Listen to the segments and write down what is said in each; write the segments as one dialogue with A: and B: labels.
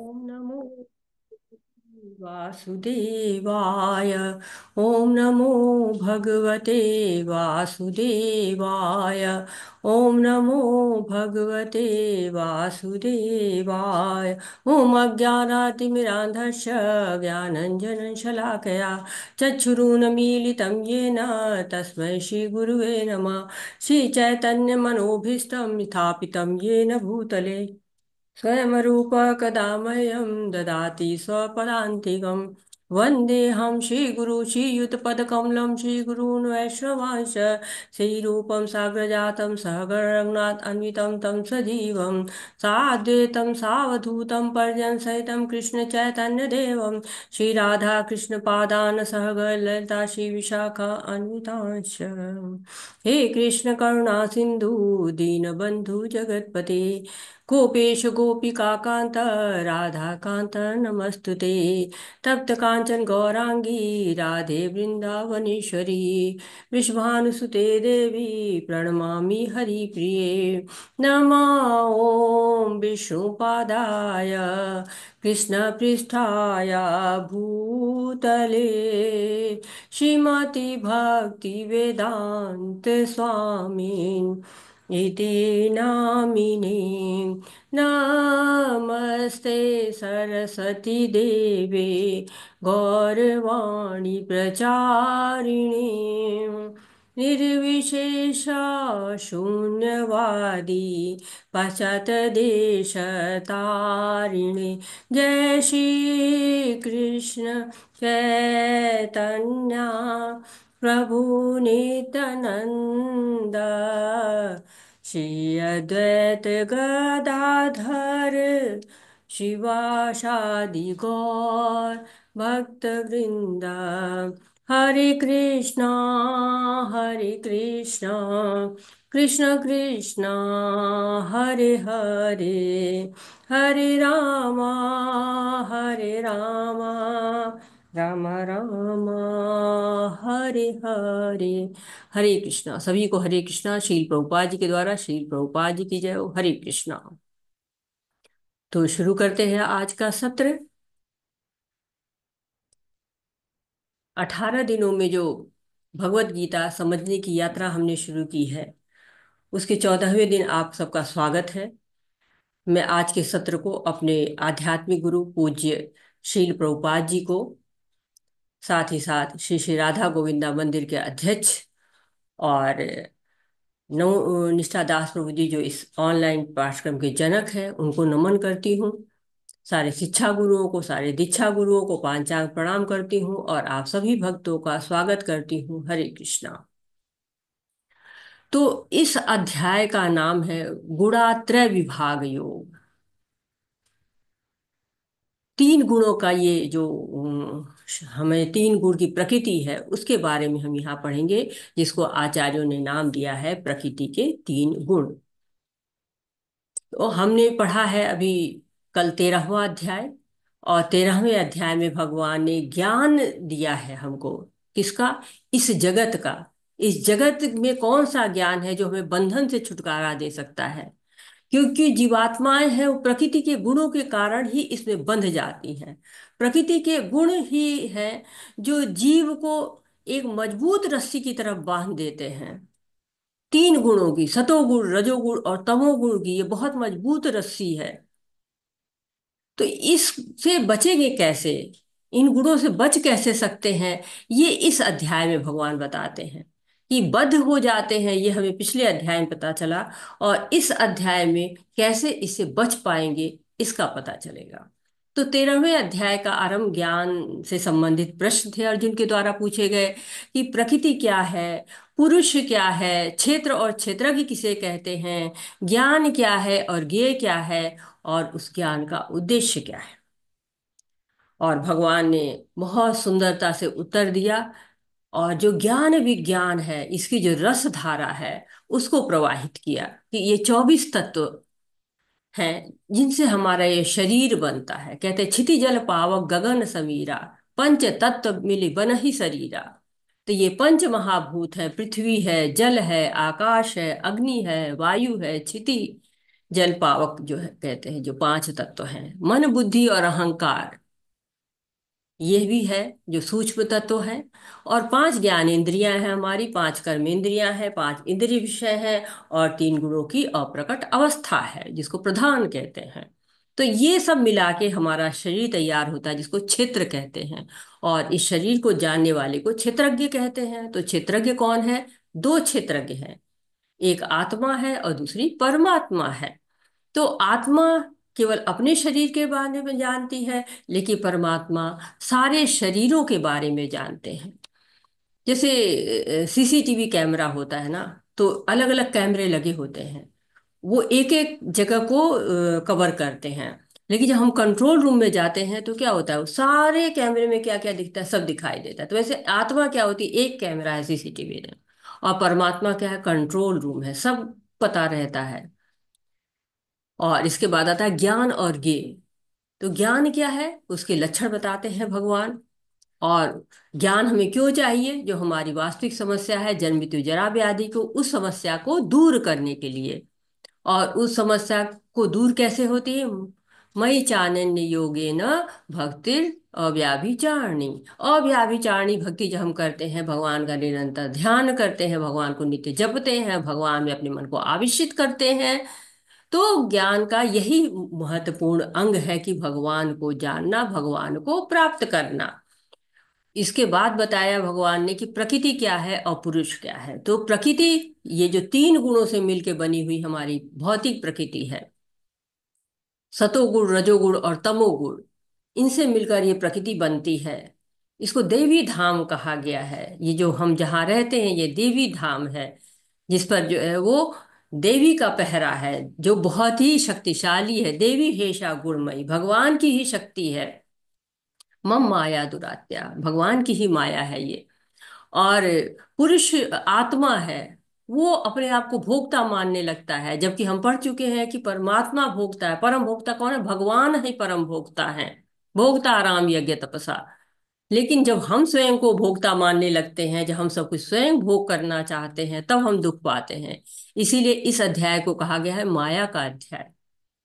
A: ओम नमो वासुदेवाय। ओम नमो भगवते वासुदेवाय। ओम नमो भगवते वासुदेवाय। ओम अज्ञानातिमिरान्धस्य ज्ञानञ्जनं शलाकया चक्षुरुन्मीलितं येन तस्मै श्रीगुरुवे नमः। श्रीचैतन्यमनोभीष्टं स्थापितं येन भूतले स्वयं रूप कदा मह्यं ददाति स्वपदान्तिकं। वन्देऽहं श्रीगुरु श्रीयुतपदकमलं श्रीगुरून् वैष्णवांश। श्रीरूपं साग्रजातं सहगणरघुनाथ अन्वितं तं सजीवं साद्वैतं सावधूतं पर्यंसहितं कृष्णचैतन्यदेवं श्रीराधाकृष्णपादान् सहगणललिता श्रीविशाखा अन्वितांश। हे कृष्ण करुणा सिन्धु दीनबन्धु जगत्पते गोपेश गोपिका कांत राधा कांत नमस्तुते। तप्त कांचन गौरांगी राधे वृंदावनेश्वरी विश्वानुसुते देवी प्रणमामि हरिप्रिये। नमः ॐ विष्णुपादाय कृष्णपृष्ठाय भूतले श्रीमति भक्ति वेदांत स्वामी इति नामिने। नमस्ते सरस्वती देवे गौरवाणी प्रचारिणे निर्विशेष शून्यवादी पाश्चात्यदेशतारिणे। जय श्री कृष्ण चैतन्य प्रभु नित्यानंद श्री अद्वैत गदाधर शिवासादि गौर भक्त वृंदा। हरे कृष्णा कृष्ण कृष्ण हरे हरे हरे रामा राम राम हरे हरे। हरे कृष्णा। सभी को हरे कृष्णा। श्रील प्रभुपाद जी के द्वारा श्रील प्रभुपाद जी की जय हो। हरे कृष्णा। तो शुरू करते हैं आज का सत्र। 18 दिनों में जो भगवत गीता समझने की यात्रा हमने शुरू की है, उसके 14वें दिन आप सबका स्वागत है। मैं आज के सत्र को अपने आध्यात्मिक गुरु पूज्य श्रील प्रभुपाद जी को, साथ ही साथ श्री श्री राधा गोविंदा मंदिर के अध्यक्ष और नव निष्ठा दास प्रभु जी जो इस ऑनलाइन पाठ्यक्रम के जनक हैं, उनको नमन करती हूँ। सारे शिक्षा गुरुओं को, सारे दीक्षा गुरुओं को पांचांग प्रणाम करती हूँ और आप सभी भक्तों का स्वागत करती हूँ। हरे कृष्णा। तो इस अध्याय का नाम है गुणात्रय विभाग योग। तीन गुणों का ये जो हमें तीन गुण की प्रकृति है, उसके बारे में हम यहाँ पढ़ेंगे, जिसको आचार्यों ने नाम दिया है प्रकृति के तीन गुण। तो हमने पढ़ा है अभी कल 13वां अध्याय, और 13वें अध्याय में भगवान ने ज्ञान दिया है हमको। किसका? इस जगत का। इस जगत में कौन सा ज्ञान है जो हमें बंधन से छुटकारा दे सकता है? क्योंकि जीवात्माएं हैं, वो प्रकृति के गुणों के कारण ही इसमें बंध जाती हैं। प्रकृति के गुण ही हैं जो जीव को एक मजबूत रस्सी की तरफ बांध देते हैं। तीन गुणों की, सतोगुण, रजोगुण और तमोगुण की, ये बहुत मजबूत रस्सी है। तो इससे बचेंगे कैसे? इन गुणों से बच कैसे सकते हैं? ये इस अध्याय में भगवान बताते हैं कि बद्ध हो जाते हैं, ये हमें पिछले अध्याय में पता चला, और इस अध्याय में कैसे इससे बच पाएंगे इसका पता चलेगा। तो 13वें अध्याय का आरंभ ज्ञान से संबंधित प्रश्न थे अर्जुन के द्वारा पूछे गए कि प्रकृति क्या है, पुरुष क्या है, क्षेत्र और क्षेत्रज्ञ किसे कहते हैं, ज्ञान क्या है और ज्ञेय क्या है, और उस ज्ञान का उद्देश्य क्या है। और भगवान ने बहुत सुंदरता से उत्तर दिया, और जो ज्ञान विज्ञान है, इसकी जो रस धारा है, उसको प्रवाहित किया कि ये 24 तत्व हैं जिनसे हमारा ये शरीर बनता है। कहते क्षिति जल पावक गगन समीरा, पंच तत्व मिले बन ही शरीरा। तो ये पंच महाभूत है, पृथ्वी है, जल है, आकाश है, अग्नि है, वायु है, क्षिति, जल पावक जो है कहते हैं, जो पांच तत्व हैं, मन बुद्धि और अहंकार, ये भी है जो सूक्ष्म तत्व है। और पांच ज्ञान इंद्रियां हैं हमारी, पांच कर्म इंद्रियां हैं, पांच इंद्रिय विषय हैं, और तीन गुणों की अप्रकट अवस्था है जिसको प्रधान कहते हैं। तो ये सब मिला के हमारा शरीर तैयार होता है, जिसको क्षेत्र कहते हैं। और इस शरीर को जानने वाले को क्षेत्रज्ञ कहते हैं। तो क्षेत्रज्ञ कौन है? दो क्षेत्रज्ञ हैं, एक आत्मा है और दूसरी परमात्मा है। तो आत्मा केवल अपने शरीर के बारे में जानती है, लेकिन परमात्मा सारे शरीरों के बारे में जानते हैं। जैसे सीसीटीवी कैमरा होता है ना, तो अलग अलग कैमरे लगे होते हैं, वो एक एक जगह को कवर करते हैं। लेकिन जब हम कंट्रोल रूम में जाते हैं तो क्या होता है, वो सारे कैमरे में क्या क्या दिखता है, सब दिखाई देता है। तो वैसे आत्मा क्या होती है, एक कैमरा है सीसीटीवी में, और परमात्मा क्या है, कंट्रोल रूम है, सब पता रहता है। और इसके बाद आता है ज्ञान और ज्ञेय। तो ज्ञान क्या है, उसके लक्षण बताते हैं भगवान। और ज्ञान हमें क्यों चाहिए? जो हमारी वास्तविक समस्या है, जन्म मृत्यु जरा व्याधि को, उस समस्या को दूर करने के लिए। और उस समस्या को दूर कैसे होती है? मयि चानन्य योगेन भक्तिर अव्याभिचारिणी। अव्याभिचारिणी भक्ति जब हम करते हैं, भगवान का निरंतर ध्यान करते हैं, भगवान को नित्य जपते हैं, भगवान में अपने मन को आविष्ट करते हैं, तो ज्ञान का यही महत्वपूर्ण अंग है कि भगवान को जानना, भगवान को प्राप्त करना। इसके बाद बताया भगवान ने कि प्रकृति क्या है और पुरुष क्या है। तो प्रकृति, ये जो तीन गुणों से मिलकर बनी हुई हमारी भौतिक प्रकृति है, सतोगुण, रजोगुण और तमोगुण, इनसे मिलकर ये प्रकृति बनती है। इसको देवी धाम कहा गया है। ये जो हम जहाँ रहते हैं, ये देवी धाम है, जिस पर जो है वो देवी का पहरा है, जो बहुत ही शक्तिशाली है। देवी हेषा गुणमयी, भगवान की ही शक्ति है। मम माया दुरात्या, भगवान की ही माया है ये। और पुरुष आत्मा है, वो अपने आप को भोक्ता मानने लगता है, जबकि हम पढ़ चुके हैं कि परमात्मा भोक्ता है। परम भोक्ता कौन है? भगवान ही परम भोक्ता है। भोक्ता राम यज्ञ तपसा। लेकिन जब हम स्वयं को भोक्ता मानने लगते हैं, जब हम सब कुछ स्वयं भोग करना चाहते हैं, तब हम दुख पाते हैं। इसीलिए इस अध्याय को कहा गया है माया का अध्याय।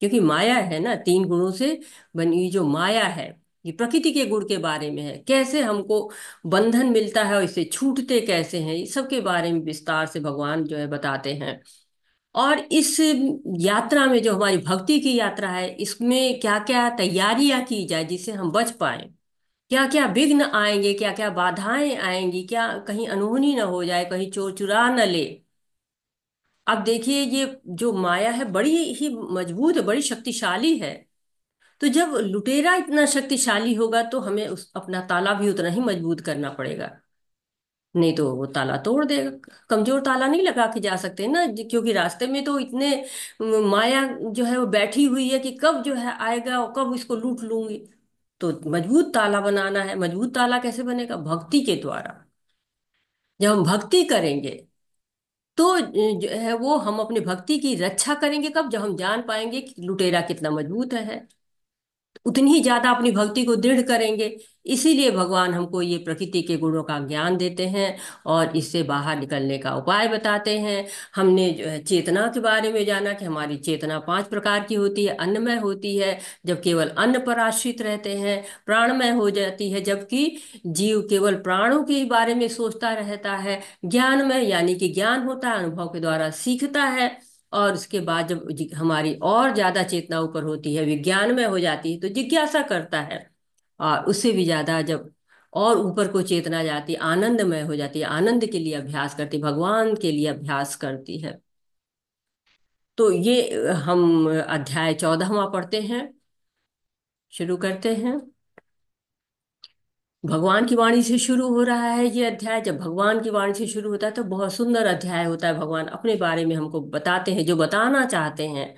A: क्योंकि माया है ना, तीन गुणों से बनी हुई जो माया है, ये प्रकृति के गुण के बारे में है। कैसे हमको बंधन मिलता है और इससे छूटते कैसे हैं, इस सब के बारे में विस्तार से भगवान जो है बताते हैं। और इस यात्रा में, जो हमारी भक्ति की यात्रा है, इसमें क्या क्या तैयारियां की जाए जिससे हम बच पाए, क्या क्या विघ्न आएंगे, क्या क्या बाधाएं आएंगी, क्या कहीं अनहोनी न हो जाए, कहीं चोर चुरा न ले। अब देखिए, ये जो माया है बड़ी ही मजबूत है, बड़ी शक्तिशाली है। तो जब लुटेरा इतना शक्तिशाली होगा, तो हमें उस अपना ताला भी उतना ही मजबूत करना पड़ेगा, नहीं तो वो ताला तोड़ देगा। कमजोर ताला नहीं लगा के जा सकते ना क्योंकि रास्ते में तो इतने माया जो है वो बैठी हुई है कि कब जो है आएगा और कब इसको लूट लूंगी। तो मजबूत ताला बनाना है। मजबूत ताला कैसे बनेगा? भक्ति के द्वारा। जब हम भक्ति करेंगे, तो जो है वो हम अपने भक्ति की रक्षा करेंगे कब? जब हम जान पाएंगे कि लुटेरा कितना मजबूत है, उतनी ही ज्यादा अपनी भक्ति को दृढ़ करेंगे। इसीलिए भगवान हमको ये प्रकृति के गुणों का ज्ञान देते हैं और इससे बाहर निकलने का उपाय बताते हैं। हमने जो है चेतना के बारे में जाना कि हमारी चेतना पांच प्रकार की होती है। अन्नमय होती है, जब केवल अन्न पर आश्रित रहते हैं। प्राणमय हो जाती है, जबकि जीव केवल प्राणों के बारे में सोचता रहता है। ज्ञानमय, यानी कि ज्ञान होता है, अनुभव के द्वारा सीखता है। और उसके बाद जब हमारी और ज्यादा चेतना ऊपर होती है, विज्ञान में हो जाती है, तो जिज्ञासा करता है। और उससे भी ज्यादा जब और ऊपर को चेतना जाती है, आनंदमय हो जाती है, आनंद के लिए अभ्यास करती, भगवान के लिए अभ्यास करती है। तो ये हम अध्याय 14वां पढ़ते हैं, शुरू करते हैं। भगवान की वाणी से शुरू हो रहा है ये अध्याय। जब भगवान की वाणी से शुरू होता है तो बहुत सुंदर अध्याय होता है। भगवान अपने बारे में हमको बताते हैं, जो बताना चाहते हैं।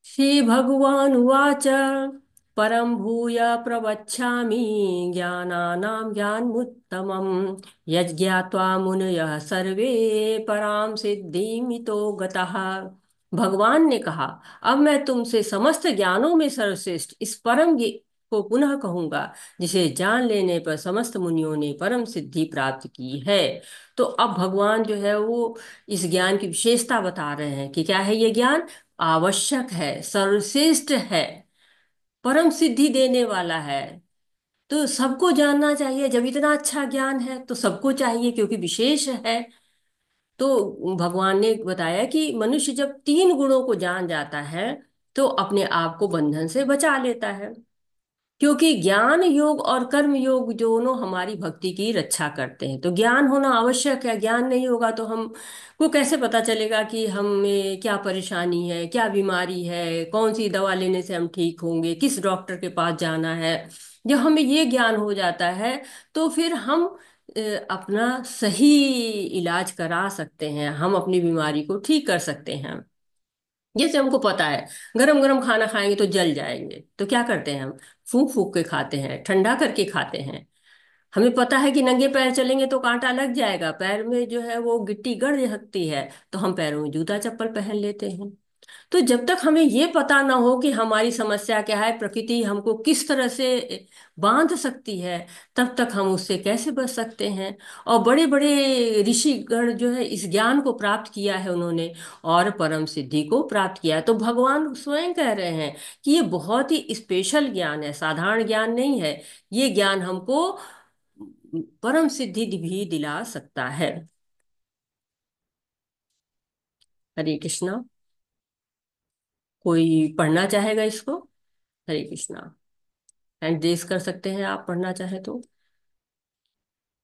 A: श्रीभगवानुवाच परं भूय प्रवक्ष्यामि ज्ञानानां ज्ञानमुत्तमं यज्ञात्वा मुनयः सर्वे परां सिद्धिमितो गतः। भगवान ने कहा, अब मैं तुमसे समस्त ज्ञानों में सर्वश्रेष्ठ इस को पुनः कहूंगा, जिसे जान लेने पर समस्त मुनियों ने परम सिद्धि प्राप्त की है। तो अब भगवान जो है वो इस ज्ञान की विशेषता बता रहे हैं कि क्या है ये ज्ञान। आवश्यक है, सर्वश्रेष्ठ है, परम सिद्धि देने वाला है। तो सबको जानना चाहिए। जब इतना अच्छा ज्ञान है तो सबको चाहिए, क्योंकि विशेष है। तो भगवान ने बताया कि मनुष्य जब तीन गुणों को जान जाता है तो अपने आप को बंधन से बचा लेता है। क्योंकि ज्ञान योग और कर्म योग दोनों हमारी भक्ति की रक्षा करते हैं, तो ज्ञान होना आवश्यक है। ज्ञान नहीं होगा तो हम को कैसे पता चलेगा कि हमें क्या परेशानी है, क्या बीमारी है, कौन सी दवा लेने से हम ठीक होंगे, किस डॉक्टर के पास जाना है। जब हमें ये ज्ञान हो जाता है तो फिर हम अ, अपना सही इलाज करा सकते हैं, हम अपनी बीमारी को ठीक कर सकते हैं। जैसे हमको पता है गरम गरम खाना खाएंगे तो जल जाएंगे, तो क्या करते हैं हम? फूंक फूंक के खाते हैं, ठंडा करके खाते हैं। हमें पता है कि नंगे पैर चलेंगे तो कांटा लग जाएगा, पैर में जो है वो गिट्टी गड़ सकती है, तो हम पैरों में जूता चप्पल पहन लेते हैं। तो जब तक हमें ये पता ना हो कि हमारी समस्या क्या है, प्रकृति हमको किस तरह से बांध सकती है, तब तक हम उससे कैसे बच सकते हैं। और बड़े बड़े ऋषिगण जो है इस ज्ञान को प्राप्त किया है उन्होंने, और परम सिद्धि को प्राप्त किया है। तो भगवान स्वयं कह रहे हैं कि ये बहुत ही स्पेशल ज्ञान है, साधारण ज्ञान नहीं है। ये ज्ञान हमको परम सिद्धि भी दिला सकता है। हरे कृष्णा। कोई पढ़ना चाहेगा इसको? हरे कृष्णा। हैंड रेस कर सकते हैं आप, पढ़ना चाहे तो।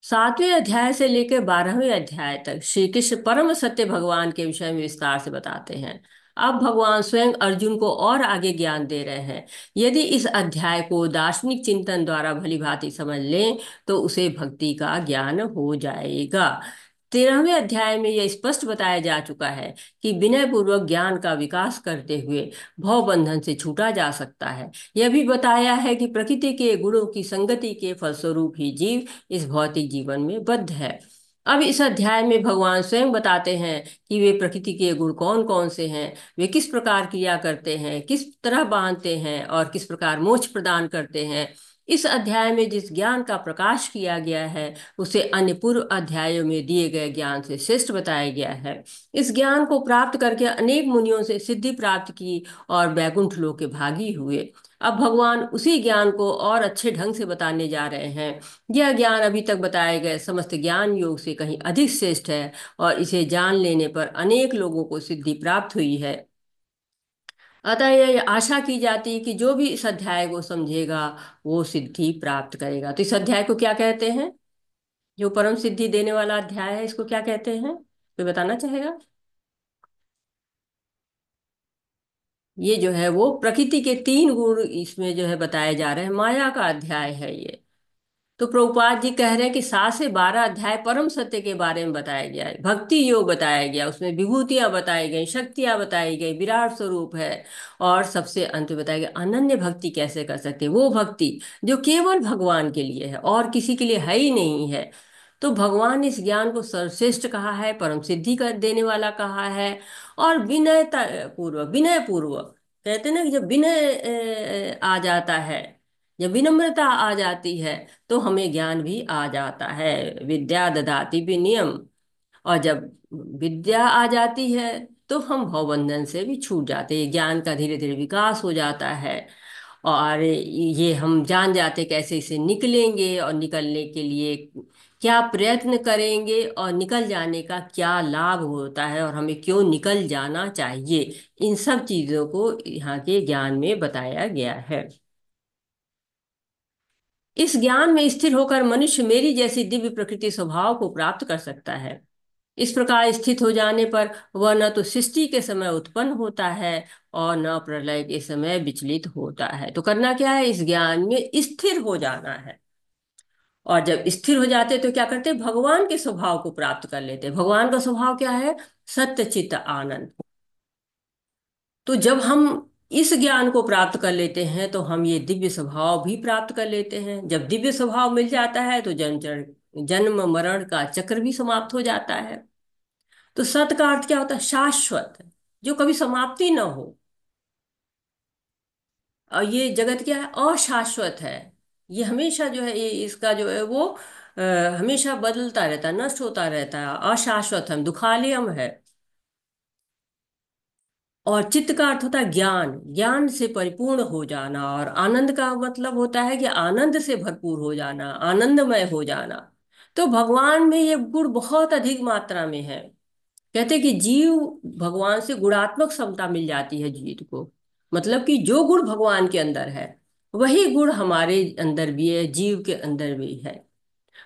A: 7वें अध्याय से लेकर 12वें अध्याय तक श्री कृष्ण परम सत्य भगवान के विषय में विस्तार से बताते हैं। अब भगवान स्वयं अर्जुन को और आगे ज्ञान दे रहे हैं। यदि इस अध्याय को दार्शनिक चिंतन द्वारा भली भांति समझ लें तो उसे भक्ति का ज्ञान हो जाएगा। 13वें अध्याय में यह स्पष्ट बताया जा चुका है कि विनय पूर्वक ज्ञान का विकास करते हुए भव बंधन से छूटा जा सकता है। यह भी बताया है कि प्रकृति के गुणों की संगति के फलस्वरूप ही जीव इस भौतिक जीवन में बद्ध है। अब इस अध्याय में भगवान स्वयं बताते हैं कि वे प्रकृति के गुण कौन कौन से हैं, वे किस प्रकार क्रिया करते हैं, किस तरह बांधते हैं और किस प्रकार मोक्ष प्रदान करते हैं। इस अध्याय में जिस ज्ञान का प्रकाश किया गया है उसे अन्य पूर्व अध्यायों में दिए गए ज्ञान से श्रेष्ठ बताया गया है। इस ज्ञान को प्राप्त करके अनेक मुनियों से सिद्धि प्राप्त की और वैकुंठ लोक के भागी हुए। अब भगवान उसी ज्ञान को और अच्छे ढंग से बताने जा रहे हैं। यह ज्ञान अभी तक बताए गए समस्त ज्ञान योग से कहीं अधिक श्रेष्ठ है, और इसे जान लेने पर अनेक लोगों को सिद्धि प्राप्त हुई है। अतः यह आशा की जाती है कि जो भी इस अध्याय को समझेगा वो सिद्धि प्राप्त करेगा। तो इस अध्याय को क्या कहते हैं? जो परम सिद्धि देने वाला अध्याय है, इसको क्या कहते हैं, कोई बताना चाहेगा? ये जो है वो प्रकृति के तीन गुण इसमें जो है बताए जा रहे हैं, माया का अध्याय है ये। तो प्रभुपाद जी कह रहे हैं कि 7 से 12 अध्याय परम सत्य के बारे में बताया गया है, भक्ति योग बताया गया, उसमें विभूतियां बताई गई, शक्तियां बताई गई, विराट स्वरूप है। और सबसे अंत में बताया गया अनन्य भक्ति कैसे कर सकते हैं, वो भक्ति जो केवल भगवान के लिए है और किसी के लिए है ही नहीं है। तो भगवान ने इस ज्ञान को सर्वश्रेष्ठ कहा है, परम सिद्धि कर देने वाला कहा है। और विनयता पूर्वक, विनय पूर्वक, कहते हैं ना कि जब विनय आ जाता है, जब विनम्रता आ जाती है तो हमें ज्ञान भी आ जाता है। विद्या ददाति विनयम। और जब विद्या आ जाती है तो हम भवबंधन से भी छूट जाते हैं, ज्ञान का धीरे धीरे विकास हो जाता है। और ये हम जान जाते कैसे इसे निकलेंगे, और निकलने के लिए क्या प्रयत्न करेंगे, और निकल जाने का क्या लाभ होता है, और हमें क्यों निकल जाना चाहिए। इन सब चीज़ों को यहाँ के ज्ञान में बताया गया है। इस ज्ञान में स्थिर होकर मनुष्य मेरी जैसी दिव्य प्रकृति स्वभाव को प्राप्त कर सकता है। इस प्रकार स्थित हो जाने पर वह न तो सृष्टि के समय उत्पन्न होता है और न प्रलय के समय विचलित होता है। तो करना क्या है? इस ज्ञान में स्थिर हो जाना है। और जब स्थिर हो जाते तो क्या करते? भगवान के स्वभाव को प्राप्त कर लेते। भगवान का स्वभाव क्या है? सत्य चित्त आनंद। तो जब हम इस ज्ञान को प्राप्त कर लेते हैं तो हम ये दिव्य स्वभाव भी प्राप्त कर लेते हैं। जब दिव्य स्वभाव मिल जाता है तो जन्म मरण का चक्र भी समाप्त हो जाता है। तो सत का अर्थ क्या होता है? शाश्वत, जो कभी समाप्ति न हो। और ये जगत क्या है? अशाश्वत है। ये हमेशा जो है, ये इसका जो है वो हमेशा बदलता रहता है, नष्ट होता रहता है, अशाश्वत हम दुखालयम है। और चित्त का अर्थ होता है ज्ञान, ज्ञान से परिपूर्ण हो जाना। और आनंद का मतलब होता है कि आनंद से भरपूर हो जाना, आनंदमय हो जाना। तो भगवान में ये गुण बहुत अधिक मात्रा में है। कहते हैं कि जीव, भगवान से गुणात्मक क्षमता मिल जाती है जीव को। मतलब कि जो गुण भगवान के अंदर है वही गुण हमारे अंदर भी है, जीव के अंदर भी है।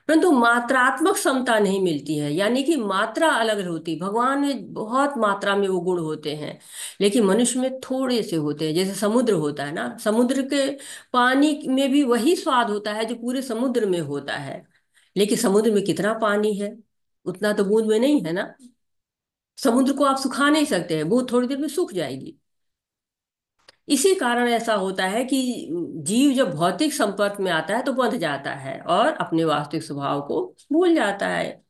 A: परंतु मात्रात्मक क्षमता नहीं मिलती है, यानी कि मात्रा अलग होती। भगवान में बहुत मात्रा में वो गुण होते हैं, लेकिन मनुष्य में थोड़े से होते हैं। जैसे समुद्र होता है ना, समुद्र के पानी में भी वही स्वाद होता है जो पूरे समुद्र में होता है। लेकिन समुद्र में कितना पानी है, उतना तो बूंद में नहीं है ना। समुद्र को आप सुखा नहीं सकते हैं, बूंद थोड़ी देर में सूख जाएगी। इसी कारण ऐसा होता है कि जीव जब भौतिक संपर्क में आता है तो बंध जाता है और अपने वास्तविक स्वभाव को भूल जाता है।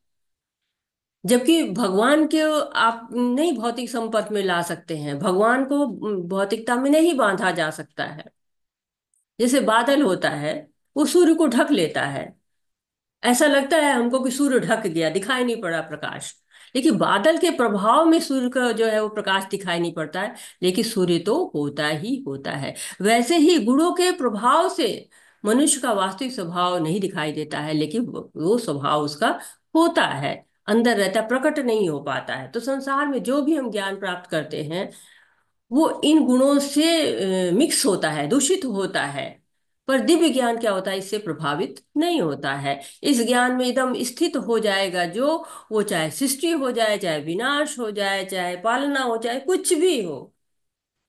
A: जबकि भगवान के आप नहीं भौतिक संपर्क में ला सकते हैं, भगवान को भौतिकता में नहीं बांधा जा सकता है। जैसे बादल होता है, वो सूर्य को ढक लेता है। ऐसा लगता है हमको कि सूर्य ढक गया, दिखाई नहीं पड़ा प्रकाश। लेकिन बादल के प्रभाव में सूर्य का जो है वो प्रकाश दिखाई नहीं पड़ता है, लेकिन सूर्य तो होता ही होता है। वैसे ही गुणों के प्रभाव से मनुष्य का वास्तविक स्वभाव नहीं दिखाई देता है, लेकिन वो स्वभाव उसका होता है, अंदर रहता, प्रकट नहीं हो पाता है। तो संसार में जो भी हम ज्ञान प्राप्त करते हैं वो इन गुणों से मिक्स होता है, दूषित होता है। पर दिव्य ज्ञान क्या होता है, इससे प्रभावित नहीं होता है। इस ज्ञान में एकदम स्थित हो जाएगा जो, वो चाहे सृष्टि हो जाए, चाहे विनाश हो जाए, चाहे पालना हो जाए, कुछ भी हो,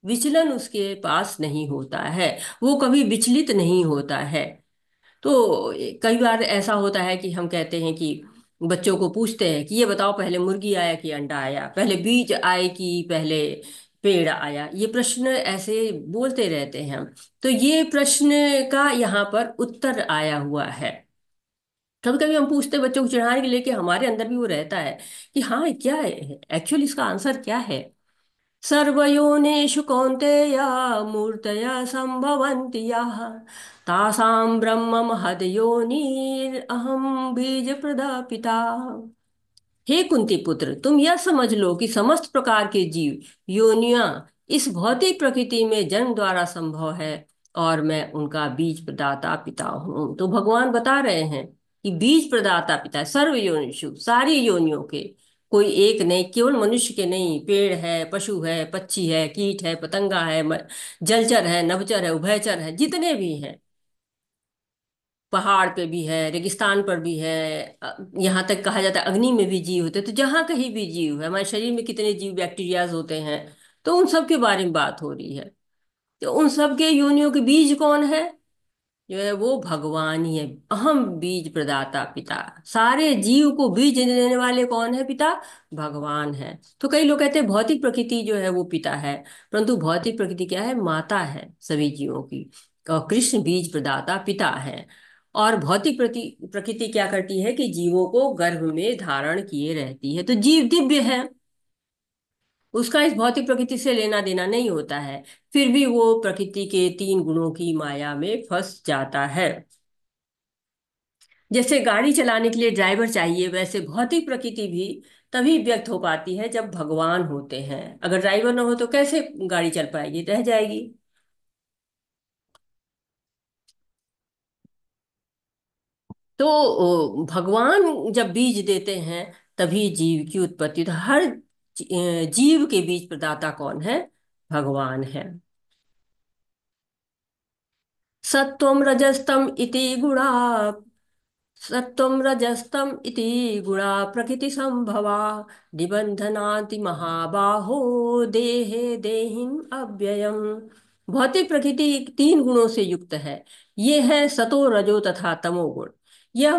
A: विचलन उसके पास नहीं होता है। वो कभी विचलित नहीं होता है। तो कई बार ऐसा होता है कि हम कहते हैं कि बच्चों को पूछते हैं कि ये बताओ, पहले मुर्गी आया कि अंडा आया, पहले बीज आए कि पहले पेड़ आया। ये प्रश्न ऐसे बोलते रहते हैं हम। तो ये प्रश्न का यहाँ पर उत्तर आया हुआ है। कभी कभी हम पूछते हैं बच्चों को चिढ़ाने के लिए, कि हमारे अंदर भी वो रहता है कि हाँ क्या है एक्चुअली, इसका आंसर क्या है। सर्वयोनिषु कौन्तेय मूर्तय सम्भवन्ति यः तासां ब्रह्म महद्योनिरहं बीजप्रदा पिता। हे कुंती पुत्र, तुम यह समझ लो कि समस्त प्रकार के जीव योनियां इस भौतिक प्रकृति में जन्म द्वारा संभव है, और मैं उनका बीज प्रदाता पिता हूं। तो भगवान बता रहे हैं कि बीज प्रदाता पिता है सर्व योनिषु, सारी योनियों के, कोई एक नहीं, केवल मनुष्य के नहीं, पेड़ है, पशु है, पक्षी है, कीट है, पतंगा है, जलचर है, नभचर है, उभयचर है, जितने भी हैं, पहाड़ पे भी है, रेगिस्तान पर भी है। यहाँ तक कहा जाता है अग्नि में भी जीव होते हैं। तो जहाँ कहीं भी जीव है, हमारे शरीर में कितने जीव बैक्टीरियाज होते हैं, तो उन सब के बारे में बात हो रही है। तो उन सब के योनियों के बीज कौन है, जो है वो भगवान ही है। अहम बीज प्रदाता पिता, सारे जीव को बीज देने वाले कौन है, पिता भगवान है। तो कई लोग कहते हैं भौतिक प्रकृति जो है वो पिता है, परंतु भौतिक प्रकृति क्या है, माता है सभी जीवों की। और कृष्ण बीज प्रदाता पिता है। और भौतिक प्रकृति क्या करती है कि जीवों को गर्भ में धारण किए रहती है। तो जीव दिव्य है, उसका इस भौतिक प्रकृति से लेना देना नहीं होता है, फिर भी वो प्रकृति के तीन गुणों की माया में फंस जाता है। जैसे गाड़ी चलाने के लिए ड्राइवर चाहिए, वैसे भौतिक प्रकृति भी तभी व्यक्त हो पाती है जब भगवान होते हैं। अगर ड्राइवर ना हो तो कैसे गाड़ी चल पाएगी, रह जाएगी। तो भगवान जब बीज देते हैं तभी जीव की उत्पत्ति। तो हर जीव के बीज प्रदाता कौन है, भगवान है। सत्वम रजस्तम इति गुणा, सत्वं रजस्तम इति गुणा प्रकृति संभवा निबंधनाति महाबाहो देहे देहिन अव्ययम। भौतिक प्रकृति तीन गुणों से युक्त है। ये है सतो रजो तथा तमो गुण। यह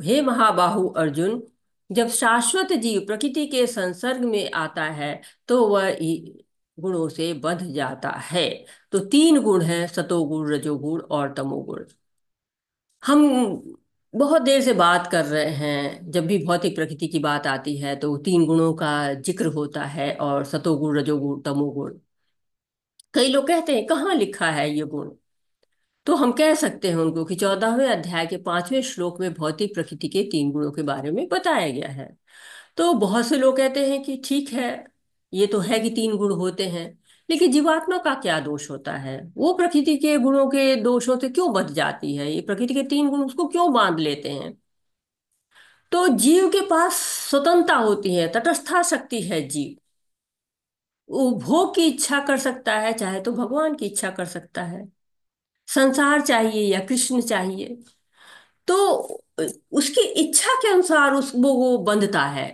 A: हे महाबाहु अर्जुन, जब शाश्वत जीव प्रकृति के संसर्ग में आता है तो वह गुणों से बंध जाता है। तो तीन गुण हैं, सतोगुण, रजोगुण और तमोगुण। हम बहुत देर से बात कर रहे हैं, जब भी भौतिक प्रकृति की बात आती है तो तीन गुणों का जिक्र होता है, और सतोगुण, रजोगुण, तमोगुण। कई लोग कहते हैं कहाँ लिखा है ये गुण। तो हम कह सकते हैं उनको कि 14वें अध्याय के 5वें श्लोक में भौतिक प्रकृति के तीन गुणों के बारे में बताया गया है। तो बहुत से लोग कहते हैं कि ठीक है, ये तो है कि तीन गुण होते हैं, लेकिन जीवात्मा का क्या दोष होता है? वो प्रकृति के गुणों के दोषों से क्यों बच जाती है? ये प्रकृति के तीन गुण उसको क्यों बांध लेते हैं? तो जीव के पास स्वतंत्रता होती है, तटस्था शक्ति है जीव। वो भोग की इच्छा कर सकता है, चाहे तो भगवान की इच्छा कर सकता है, संसार चाहिए या कृष्ण चाहिए। तो उसकी इच्छा के अनुसार उस वो बंधता है।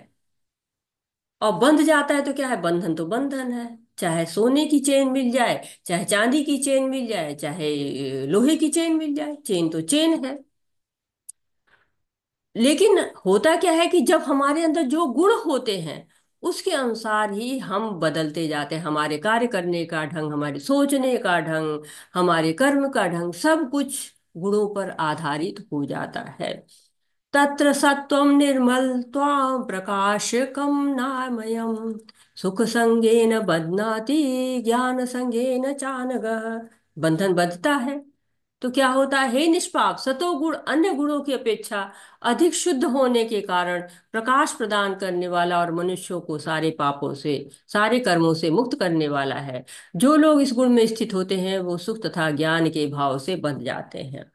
A: और बंध जाता है तो क्या है? बंधन तो बंधन है। चाहे सोने की चेन मिल जाए, चाहे चांदी की चेन मिल जाए, चाहे लोहे की चेन मिल जाए, चेन तो चेन है। लेकिन होता क्या है कि जब हमारे अंदर जो गुण होते हैं उसके अनुसार ही हम बदलते जाते हैं। हमारे कार्य करने का ढंग, हमारे सोचने का ढंग, हमारे कर्म का ढंग, सब कुछ गुणों पर आधारित हो जाता है। तत्र सत्वं निर्मल त्वां प्रकाशकं नामयम् सुख संगेन बध्नाति ज्ञान संगेन चानघ। बंधन बंधता है तो क्या होता है? हे निष्पाप, सतोगुण अन्य गुणों की अपेक्षा अधिक शुद्ध होने के कारण प्रकाश प्रदान करने वाला और मनुष्यों को सारे पापों से, सारे कर्मों से मुक्त करने वाला है। जो लोग इस गुण में स्थित होते हैं वो सुख तथा ज्ञान के भाव से बंध जाते हैं।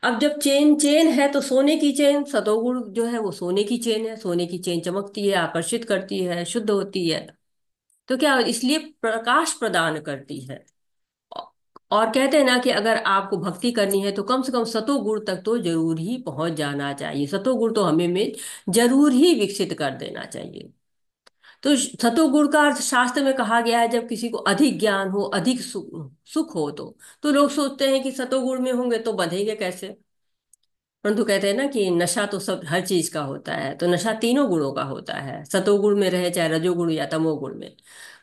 A: अब जब चेन चेन है तो सोने की चेन, सतोगुण जो है वो सोने की चेन है। सोने की चेन चमकती है, आकर्षित करती है, शुद्ध होती है। तो क्या, इसलिए प्रकाश प्रदान करती है। और कहते हैं ना कि अगर आपको भक्ति करनी है तो कम से कम सतोगुण तक तो जरूर ही पहुंच जाना चाहिए। सतोगुण तो हमें में जरूर ही विकसित कर देना चाहिए। तो सतोगुण का अर्थ शास्त्र में कहा गया है, जब किसी को अधिक ज्ञान हो, अधिक सुख हो, तो लोग सोचते हैं कि सतोगुण में होंगे तो बंधेंगे कैसे। परंतु कहते हैं ना कि नशा तो सब हर चीज का होता है, तो नशा तीनों गुणों का होता है, सतोगुण में रहे चाहे रजोगुण या तमोगुण में।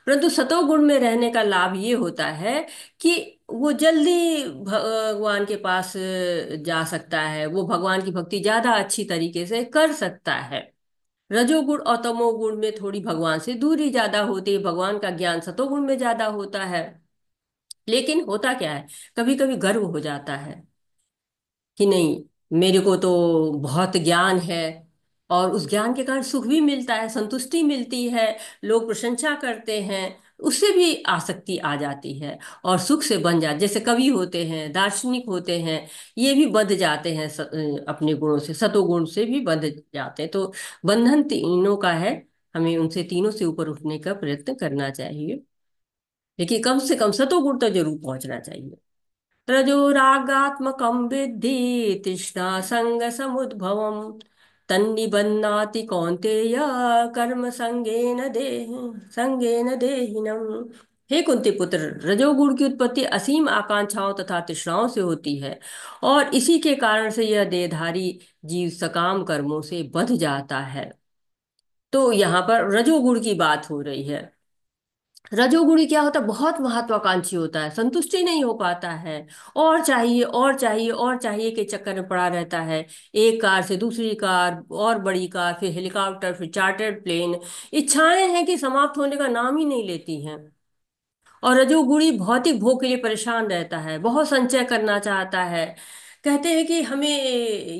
A: परंतु सतोगुण में रहने का लाभ ये होता है कि वो जल्दी भगवान के पास जा सकता है, वो भगवान की भक्ति ज्यादा अच्छी तरीके से कर सकता है। रजोगुण और तमोगुण में थोड़ी भगवान से दूरी ज्यादा होती है, भगवान का ज्ञान सतोगुण में ज्यादा होता है। लेकिन होता क्या है, कभी कभी गर्व हो जाता है कि नहीं, मेरे को तो बहुत ज्ञान है। और उस ज्ञान के कारण सुख भी मिलता है, संतुष्टि मिलती है, लोग प्रशंसा करते हैं, उससे भी आसक्ति आ जाती है और सुख से बन जाते। जैसे कवि होते हैं, दार्शनिक होते हैं, ये भी बंध जाते हैं अपने गुणों से, सतोगुण से भी बंध जाते हैं। तो बंधन तीनों का है, हमें उनसे तीनों से ऊपर उठने का प्रयत्न करना चाहिए। लेकिन कम से कम सतोगुण तक जरूर पहुंचना चाहिए। रजोरागात्मकं विद्धि तृष्णा संग समुद्भवम् तन्निबध्नाति कौन्तेय कर्म संगेन देहिनम्। हे कुंती पुत्र, रजोगुण की उत्पत्ति असीम आकांक्षाओं तथा तृष्णाओं से होती है, और इसी के कारण से यह देहधारी जीव सकाम कर्मों से बंध जाता है। तो यहाँ पर रजोगुण की बात हो रही है। रजोगुणी क्या होता है? बहुत महत्वाकांक्षी होता है, संतुष्टि नहीं हो पाता है, और चाहिए और चाहिए और चाहिए के चक्कर में पड़ा रहता है। एक कार से दूसरी कार, और बड़ी कार, फिर हेलीकॉप्टर, फिर चार्टर्ड प्लेन। इच्छाएं हैं कि समाप्त होने का नाम ही नहीं लेती हैं। और रजोगुणी भौतिक भोग के लिए परेशान रहता है, बहुत संचय करना चाहता है। कहते हैं कि हमें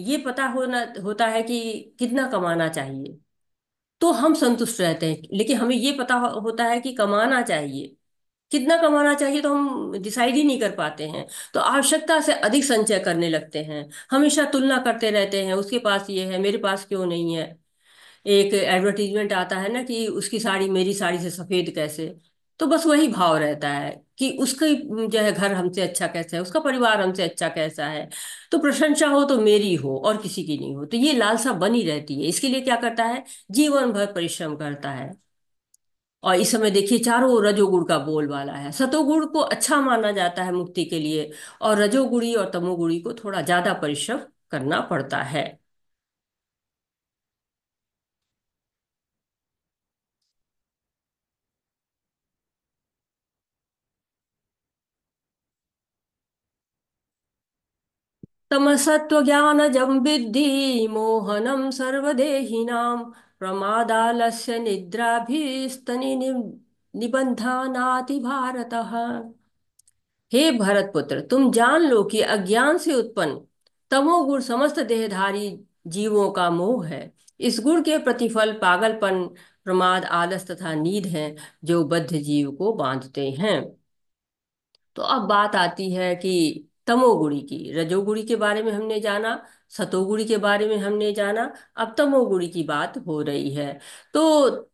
A: ये पता होना होता है कि कितना कमाना चाहिए, तो हम संतुष्ट रहते हैं। लेकिन हमें ये पता होता है कि कमाना चाहिए, कितना कमाना चाहिए तो हम डिसाइड ही नहीं कर पाते हैं। तो आवश्यकता से अधिक संचय करने लगते हैं, हमेशा तुलना करते रहते हैं, उसके पास ये है मेरे पास क्यों नहीं है। एक एडवर्टीजमेंट आता है ना कि उसकी साड़ी मेरी साड़ी से सफेद कैसे। तो बस वही भाव रहता है कि उसकी जो है घर हमसे अच्छा कैसा है, उसका परिवार हमसे अच्छा कैसा है। तो प्रशंसा हो तो मेरी हो और किसी की नहीं हो, तो ये लालसा बनी रहती है। इसके लिए क्या करता है? जीवन भर परिश्रम करता है। और इस समय देखिए चारों ओर रजोगुण का बोलबाला है। सतोगुण को अच्छा माना जाता है मुक्ति के लिए, और रजोगुणी और तमोगुणी को थोड़ा ज्यादा परिश्रम करना पड़ता है। तमसत्वज्ञानजं विद्धि मोहनं सर्वदेहिनां प्रमादालस्य निद्राभिस्तनि निबन्धनाति भारतः। हे भरतपुत्र, तुम जान लो कि अज्ञान से उत्पन्न तमोगुण समस्त देहधारी जीवों का मोह है। इस गुण के प्रतिफल पागलपन, प्रमाद, आलस तथा नींद हैं जो बद्ध जीव को बांधते हैं। तो अब बात आती है कि तमोगुणी की। रजोगुणी के बारे में हमने जाना, सतोगुणी के बारे में हमने जाना, अब तमोगुणी की बात हो रही है। तो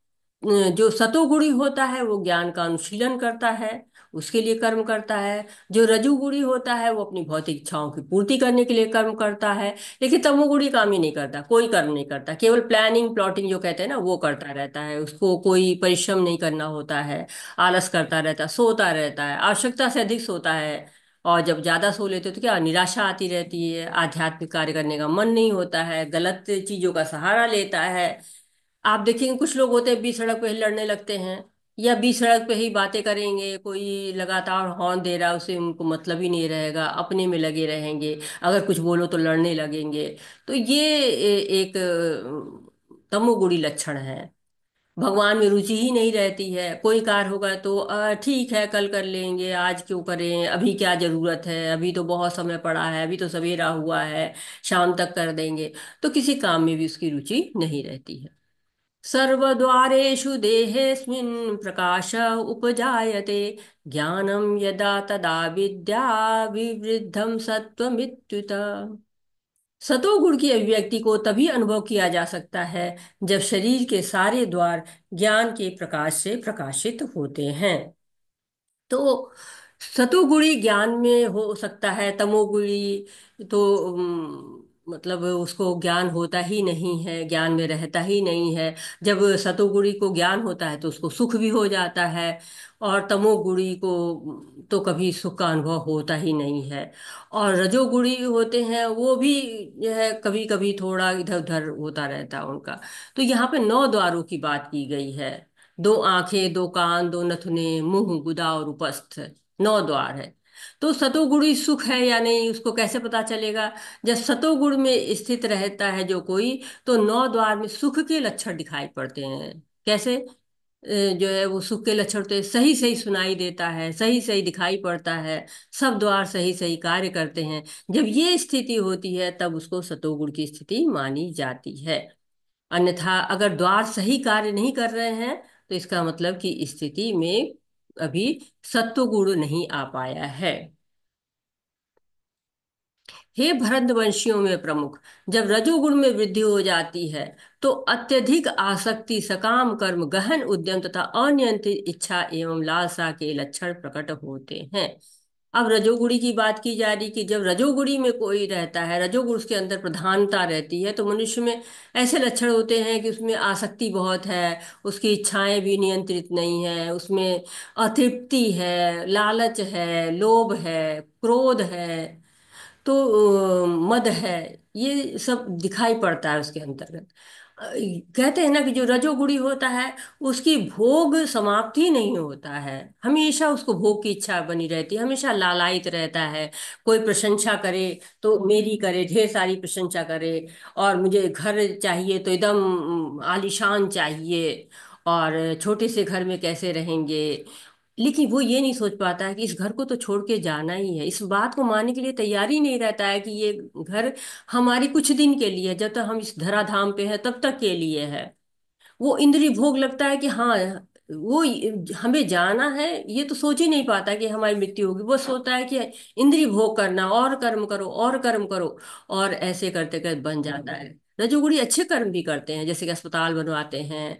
A: जो सतोगुणी होता है वो ज्ञान का अनुशीलन करता है, उसके लिए कर्म करता है। जो रजोगुणी होता है वो अपनी भौतिक इच्छाओं की पूर्ति करने के लिए कर्म करता है। लेकिन तमोगुणी काम ही नहीं करता, कोई कर्म नहीं करता, केवल प्लानिंग प्लॉटिंग जो कहते हैं ना वो करता रहता है, उसको कोई परिश्रम नहीं करना होता है। आलस करता रहता है, सोता रहता है, आवश्यकता से अधिक सोता है। और जब ज्यादा सो लेते हो तो क्या निराशा आती रहती है, आध्यात्मिक कार्य करने का मन नहीं होता है, गलत चीजों का सहारा लेता है। आप देखेंगे कुछ लोग होते हैं बीच सड़क पे ही लड़ने लगते हैं, या बीच सड़क पे ही बातें करेंगे, कोई लगातार हॉर्न दे रहा है उसे उनको मतलब ही नहीं रहेगा, अपने में लगे रहेंगे, अगर कुछ बोलो तो लड़ने लगेंगे। तो ये एक तमोगुणी लक्षण है। भगवान में रुचि ही नहीं रहती है, कोई कार्य होगा तो ठीक है कल कर लेंगे, आज क्यों करें, अभी क्या जरूरत है, अभी तो बहुत समय पड़ा है, अभी तो सवेरा हुआ है, शाम तक कर देंगे। तो किसी काम में भी उसकी रुचि नहीं रहती है। सर्वद्वारेषु देहेऽस्मिन् प्रकाश उपजायते, ज्ञानं यदा तदा विद्या विवृद्धं सत्त्वमित्युत। सतोगुण की अभिव्यक्ति को तभी अनुभव किया जा सकता है जब शरीर के सारे द्वार ज्ञान के प्रकाश से प्रकाशित होते हैं। तो सतोगुणी ज्ञान में हो सकता है, तमोगुणी तो मतलब उसको ज्ञान होता ही नहीं है, ज्ञान में रहता ही नहीं है। जब सतोगुणी को ज्ञान होता है तो उसको सुख भी हो जाता है, और तमोगुणी को तो कभी सुख का अनुभव होता ही नहीं है। और रजोगुणी होते हैं वो भी जो है कभी कभी थोड़ा इधर उधर होता रहता है उनका। तो यहाँ पे 9 द्वारों की बात की गई है। 2 आंखें, 2 कान, 2 नथुने, मुंह, गुदा और उपस्थ, 9 द्वार है। तो सतोगुणी सुख है या नहीं उसको कैसे पता चलेगा? जब सतोगुण में स्थित रहता है जो कोई, तो 9 द्वार में सुख के लक्षण दिखाई पड़ते हैं। कैसे? जो है वो सुख के लक्षण तो सही सही सुनाई देता है, सही सही दिखाई पड़ता है, सब द्वार सही सही कार्य करते हैं। जब ये स्थिति होती है तब उसको सतोगुण की स्थिति मानी जाती है। अन्यथा अगर द्वार सही कार्य नहीं कर रहे हैं तो इसका मतलब कि स्थिति में अभी सत्वगुण नहीं आ पाया है। हे भरतवंशियों में प्रमुख, जब रजोगुण में वृद्धि हो जाती है तो अत्यधिक आसक्ति, सकाम कर्म, गहन उद्यम तथा अनियंत्रित इच्छा एवं लालसा के लक्षण प्रकट होते हैं। अब रजोगुणी की बात की जा रही कि जब रजोगुणी में कोई रहता है, रजोगुण उसके अंदर प्रधानता रहती है, तो मनुष्य में ऐसे लक्षण होते हैं कि उसमें आसक्ति बहुत है, उसकी इच्छाएं भी नियंत्रित नहीं है, उसमें अतृप्ति है, लालच है, लोभ है, क्रोध है, तो मद है, ये सब दिखाई पड़ता है उसके अंतर्गत। कहते हैं ना कि जो रजोगुणी होता है उसकी भोग समाप्ति नहीं होता है, हमेशा उसको भोग की इच्छा बनी रहती है, हमेशा लालायित रहता है। कोई प्रशंसा करे तो मेरी करे, ढेर सारी प्रशंसा करे, और मुझे घर चाहिए तो एकदम आलीशान चाहिए, और छोटे से घर में कैसे रहेंगे। लेकिन वो ये नहीं सोच पाता है कि इस घर को तो छोड़ के जाना ही है, इस बात को मानने के लिए तैयार ही नहीं रहता है कि ये घर हमारी कुछ दिन के लिए है, जब तक हम इस धराधाम पे है तब तक के लिए है। वो इंद्रिय भोग लगता है कि हाँ वो हमें जाना है, ये तो सोच ही नहीं पाता कि हमारी मृत्यु होगी। वो सोचता है कि इंद्रिय भोग करना, और कर्म करो और कर्म करो, और ऐसे करते करते बन जाता है। रजोगुणी अच्छे कर्म भी करते हैं, जैसे कि अस्पताल बनवाते हैं,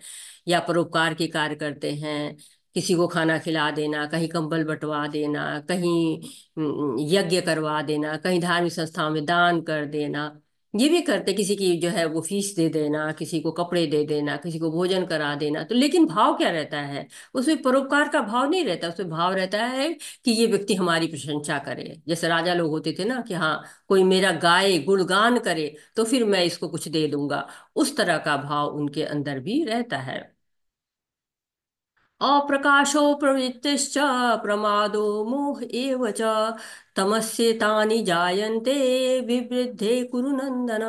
A: या परोपकार के कार्य करते हैं, किसी को खाना खिला देना, कहीं कंबल बंटवा देना, कहीं यज्ञ करवा देना, कहीं धार्मिक संस्थाओं में दान कर देना। ये भी करते, किसी की जो है वो फीस दे देना, किसी को कपड़े दे देना, किसी को भोजन करा देना। तो लेकिन भाव क्या रहता है उसमें? परोपकार का भाव नहीं रहता, उसमें भाव रहता है कि ये व्यक्ति हमारी प्रशंसा करे। जैसे राजा लोग होते थे ना कि हाँ कोई मेरा गाए, गुणगान करे तो फिर मैं इसको कुछ दे दूंगा, उस तरह का भाव उनके अंदर भी रहता है। अप्रकाशो प्रवृत्तिश्च प्रमादो मोह एव च तमस्येतानि जायन्ते विवृद्धे कुरु नंदन।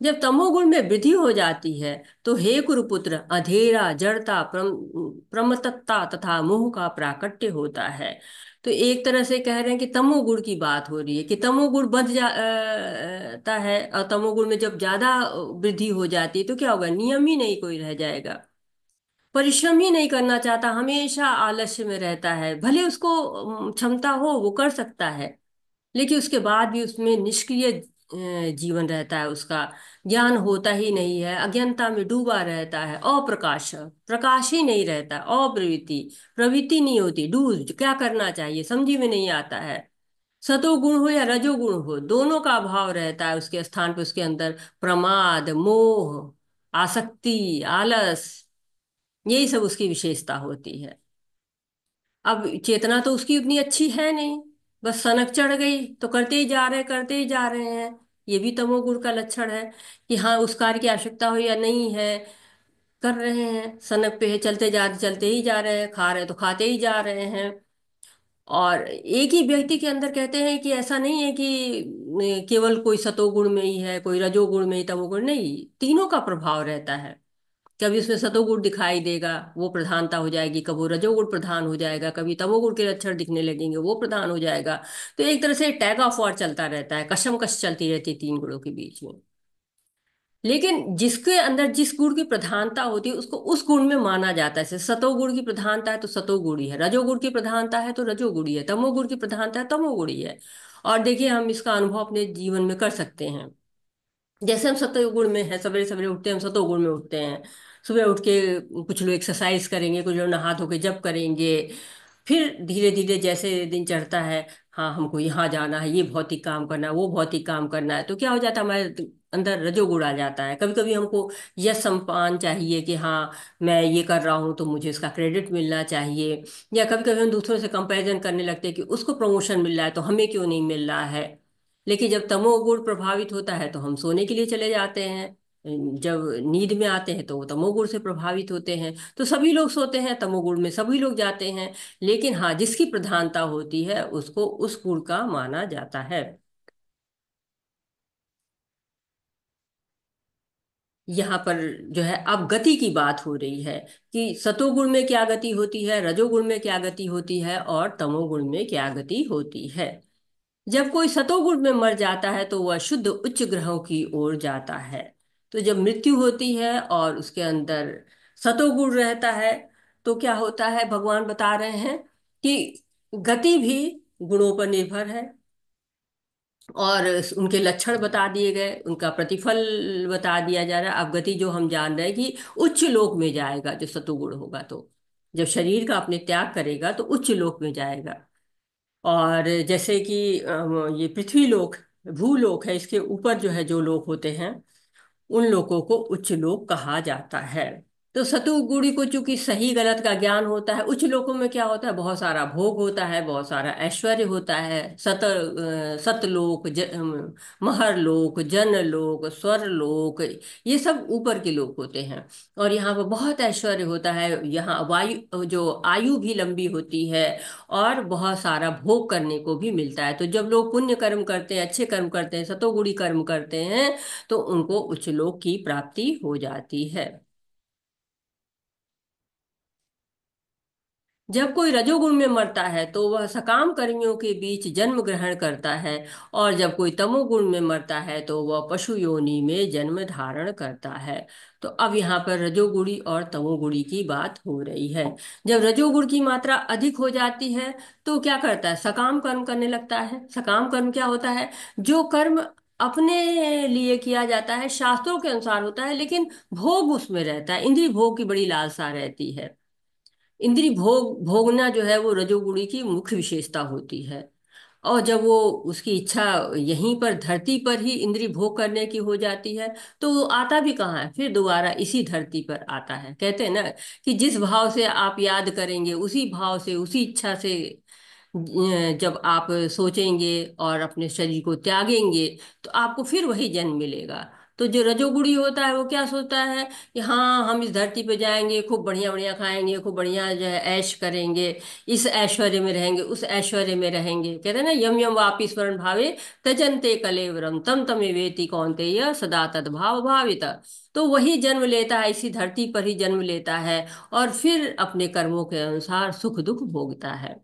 A: जब तमोगुण में वृद्धि हो जाती है तो हे कुरुपुत्र, अंधेरा, जड़ता, प्रमत्तता तथा मोह का प्राकट्य होता है। तो एक तरह से कह रहे हैं कि तमोगुण की बात हो रही है कि तमोगुण ता है, और तमोगुण में जब ज्यादा वृद्धि हो जाती है तो क्या होगा? नियम ही नहीं कोई रह जाएगा। परिश्रम ही नहीं करना चाहता, हमेशा आलस्य में रहता है। भले उसको क्षमता हो, वो कर सकता है, लेकिन उसके बाद भी उसमें निष्क्रिय जीवन रहता है उसका। ज्ञान होता ही नहीं है, अज्ञानता में डूबा रहता है। अप्रकाश, प्रकाश ही नहीं रहता, अप्रवृत्ति, प्रवृत्ति नहीं होती। डूज क्या करना चाहिए समझी में नहीं आता है। सतोगुण हो या रजोगुण हो, दोनों का अभाव रहता है उसके स्थान पे। उसके अंदर प्रमाद, मोह, आसक्ति, आलस, यही सब उसकी विशेषता होती है। अब चेतना तो उसकी उतनी अच्छी है नहीं, बस सनक चढ़ गई तो करते ही जा रहे हैं, करते ही जा रहे हैं। ये भी तमोगुण का लक्षण है कि हाँ, उस कार्य की आवश्यकता हो या नहीं है, कर रहे हैं, सनक पे है, चलते जा चलते ही जा रहे हैं, खा रहे हैं तो खाते ही जा रहे हैं। और एक ही व्यक्ति के अंदर कहते हैं कि ऐसा नहीं है कि केवल कोई सतोगुण में ही है, कोई रजोगुण में ही, तमोगुण नहीं, तीनों का प्रभाव रहता है। कभी उसमें सतोगुण दिखाई देगा, वो प्रधानता हो जाएगी, कभी वो रजोगुण प्रधान हो जाएगा, कभी तमोगुण के लक्षण दिखने लगेंगे, वो प्रधान हो जाएगा। तो एक तरह से टैग ऑफ वॉर चलता रहता है, कशमकश चलती रहती है तीन गुणों के बीच में। लेकिन जिसके अंदर जिस गुण की प्रधानता होती है उसको उस गुण में माना जाता है। जैसे सतोगुण की प्रधानता है तो सतोगुणी है, रजोगुण की प्रधानता है तो रजोगुणी है, तमोगुण की प्रधानता है तमोगुणी है। और देखिए, हम इसका अनुभव अपने जीवन में कर सकते हैं। जैसे हम सतोगुण में हैं, सवेरे सवेरे उठते हैं, हम सतोगुण में उठते हैं। सुबह उठ के कुछ लोग एक्सरसाइज करेंगे, कुछ लोग नहा धो के जप करेंगे। फिर धीरे धीरे जैसे दिन चढ़ता है, हाँ हमको यहाँ जाना है, ये भौतिक काम करना है, वो भौतिक काम करना है, तो क्या हो जाता है, हमारे अंदर रजोगुण आ जाता है। कभी कभी हमको यश सम्मान चाहिए कि हाँ, मैं ये कर रहा हूँ तो मुझे इसका क्रेडिट मिलना चाहिए। या कभी कभी हम दूसरों से कंपैरिजन करने लगते हैं कि उसको प्रमोशन मिल रहा है तो हमें क्यों नहीं मिल रहा है। लेकिन जब तमोगुण प्रभावित होता है तो हम सोने के लिए चले जाते हैं। जब नींद में आते हैं तो वो तमोगुण से प्रभावित होते हैं, तो सभी लोग सोते हैं, तमोगुण में सभी लोग जाते हैं। लेकिन हाँ, जिसकी प्रधानता होती है उसको उस गुण का माना जाता है। यहाँ पर जो है, अब गति की बात हो रही है कि सतोगुण में क्या गति होती है, रजोगुण में क्या गति होती है, और तमोगुण में क्या गति होती है। जब कोई सतोगुण में मर जाता है तो वह शुद्ध उच्च ग्रहों की ओर जाता है। तो जब मृत्यु होती है और उसके अंदर सतोगुण रहता है, तो क्या होता है, भगवान बता रहे हैं कि गति भी गुणों पर निर्भर है। और उनके लक्षण बता दिए गए, उनका प्रतिफल बता दिया जा रहा है। अब गति जो हम जान रहे हैं कि उच्च लोक में जाएगा जो सतोगुण होगा, तो जब शरीर का अपने त्याग करेगा तो उच्च लोक में जाएगा। और जैसे कि ये पृथ्वी लोक, भूलोक है, इसके ऊपर जो है जो लोक होते हैं, उन लोगों को उच्च लोक कहा जाता है। तो सतुगुणी को चूंकि सही गलत का ज्ञान होता है, उच्च लोकों में क्या होता है, बहुत सारा भोग होता है, बहुत सारा ऐश्वर्य होता है। सतलोक, महरलोक, जनलोक, स्वर्लोक, ये सब ऊपर के लोक होते हैं। और यहाँ पर बहुत ऐश्वर्य होता है, यहाँ वायु जो आयु भी लंबी होती है, और बहुत सारा भोग करने को भी मिलता है। तो जब लोग पुण्य कर्म करते हैं, अच्छे कर्म करते हैं, सतोगुणी कर्म करते हैं, तो उनको उच्च लोक की प्राप्ति हो जाती है। जब कोई रजोगुण में मरता है तो वह सकाम कर्मियों के बीच जन्म ग्रहण करता है। और जब कोई तमोगुण में मरता है तो वह पशु योनि में जन्म धारण करता है। तो अब यहाँ पर रजोगुणी और तमोगुणी की बात हो रही है। जब रजोगुण की मात्रा अधिक हो जाती है तो क्या करता है, सकाम कर्म करने लगता है। सकाम कर्म क्या होता है, जो कर्म अपने लिए किया जाता है, शास्त्रों के अनुसार होता है, लेकिन भोग उसमें रहता है, इंद्रिय भोग की बड़ी लालसा रहती है। इंद्रिय भोग भोगना जो है वो रजोगुणी की मुख्य विशेषता होती है। और जब वो उसकी इच्छा यहीं पर धरती पर ही इंद्रिय भोग करने की हो जाती है, तो वो आता भी कहाँ है, फिर दोबारा इसी धरती पर आता है। कहते हैं ना कि जिस भाव से आप याद करेंगे, उसी भाव से, उसी इच्छा से जब आप सोचेंगे और अपने शरीर को त्यागेंगे, तो आपको फिर वही जन्म मिलेगा। तो जो रजोगुणी होता है वो क्या सोचता है कि हाँ, हम इस धरती पे जाएंगे, खूब बढ़िया बढ़िया खाएंगे, खूब बढ़िया जो है ऐश करेंगे, इस ऐश्वर्य में रहेंगे, उस ऐश्वर्य में रहेंगे। कहते हैं ना, यम यम वापि स्मरण भावे तजन्ते कलेवरम तम तमेवेति कौन्तेय सदा तद्भाव भावित। तो वही जन्म लेता है, इसी धरती पर ही जन्म लेता है, और फिर अपने कर्मों के अनुसार सुख दुख भोगता है।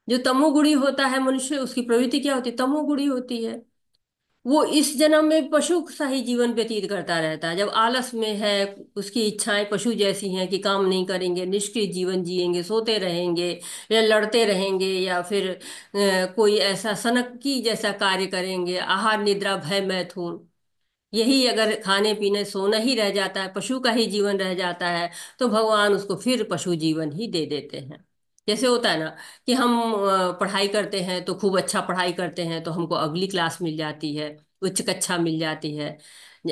A: जो तमोगुणी होता है मनुष्य, उसकी प्रवृत्ति क्या होती है, तमोगुणी होती है। वो इस जन्म में पशु सा ही जीवन व्यतीत करता रहता है, जब आलस में है। उसकी इच्छाएं पशु जैसी हैं कि काम नहीं करेंगे, निष्क्रिय जीवन जिएंगे, सोते रहेंगे या लड़ते रहेंगे, या फिर कोई ऐसा सनक की जैसा कार्य करेंगे, आहार निद्रा भय मैथुन। यही अगर खाने पीने सोना ही रह जाता है, पशु का ही जीवन रह जाता है, तो भगवान उसको फिर पशु जीवन ही दे देते हैं। जैसे होता है ना कि हम पढ़ाई करते हैं तो खूब अच्छा पढ़ाई करते हैं तो हमको अगली क्लास मिल जाती है, उच्च कक्षा मिल जाती है।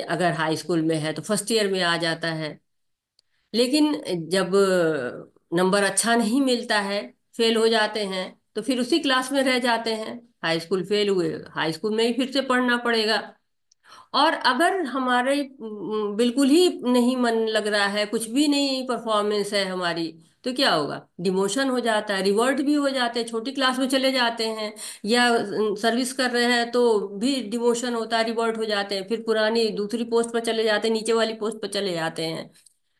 A: अगर हाई स्कूल में है तो फर्स्ट ईयर में आ जाता है। लेकिन जब नंबर अच्छा नहीं मिलता है, फेल हो जाते हैं, तो फिर उसी क्लास में रह जाते हैं। हाई स्कूल फेल हुए, हाई स्कूल में ही फिर से पढ़ना पड़ेगा। और अगर हमारे बिल्कुल ही नहीं मन लग रहा है, कुछ भी नहीं परफॉर्मेंस है हमारी, तो क्या होगा? डिमोशन हो जाता है, रिवर्ट भी हो जाते हैं, छोटी क्लास में चले जाते हैं। या सर्विस कर रहे हैं तो भी डिमोशन होता है, रिवर्ट हो जाते हैं, फिर पुरानी दूसरी पोस्ट पर चले जाते हैं, नीचे वाली पोस्ट पर चले जाते हैं।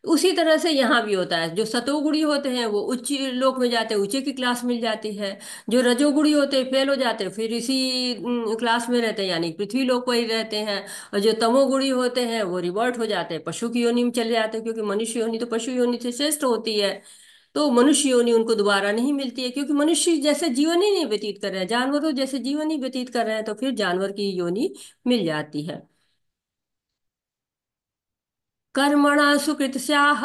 A: उसी तरह से यहाँ भी होता है, जो सतोगुणी होते हैं वो उच्च लोक में जाते हैं, ऊंचे की क्लास मिल जाती है। जो रजोगुणी होते हैं फेल हो जाते हैं, फिर इसी क्लास में रहते हैं, यानी पृथ्वी लोक पर ही रहते हैं। और जो तमोगुणी होते हैं वो रिवर्ट हो जाते हैं, पशु की योनि में चले जाते हैं, क्योंकि मनुष्य योनि तो पशु योनि से श्रेष्ठ होती है। तो मनुष्य योनि उनको दोबारा नहीं मिलती है, क्योंकि मनुष्य जैसे जीवन ही नहीं व्यतीत कर रहे हैं, जानवरों जैसे जीवन ही व्यतीत कर रहे हैं, तो फिर जानवर की योनि मिल जाती है। कर्मणा सुकृतस्याः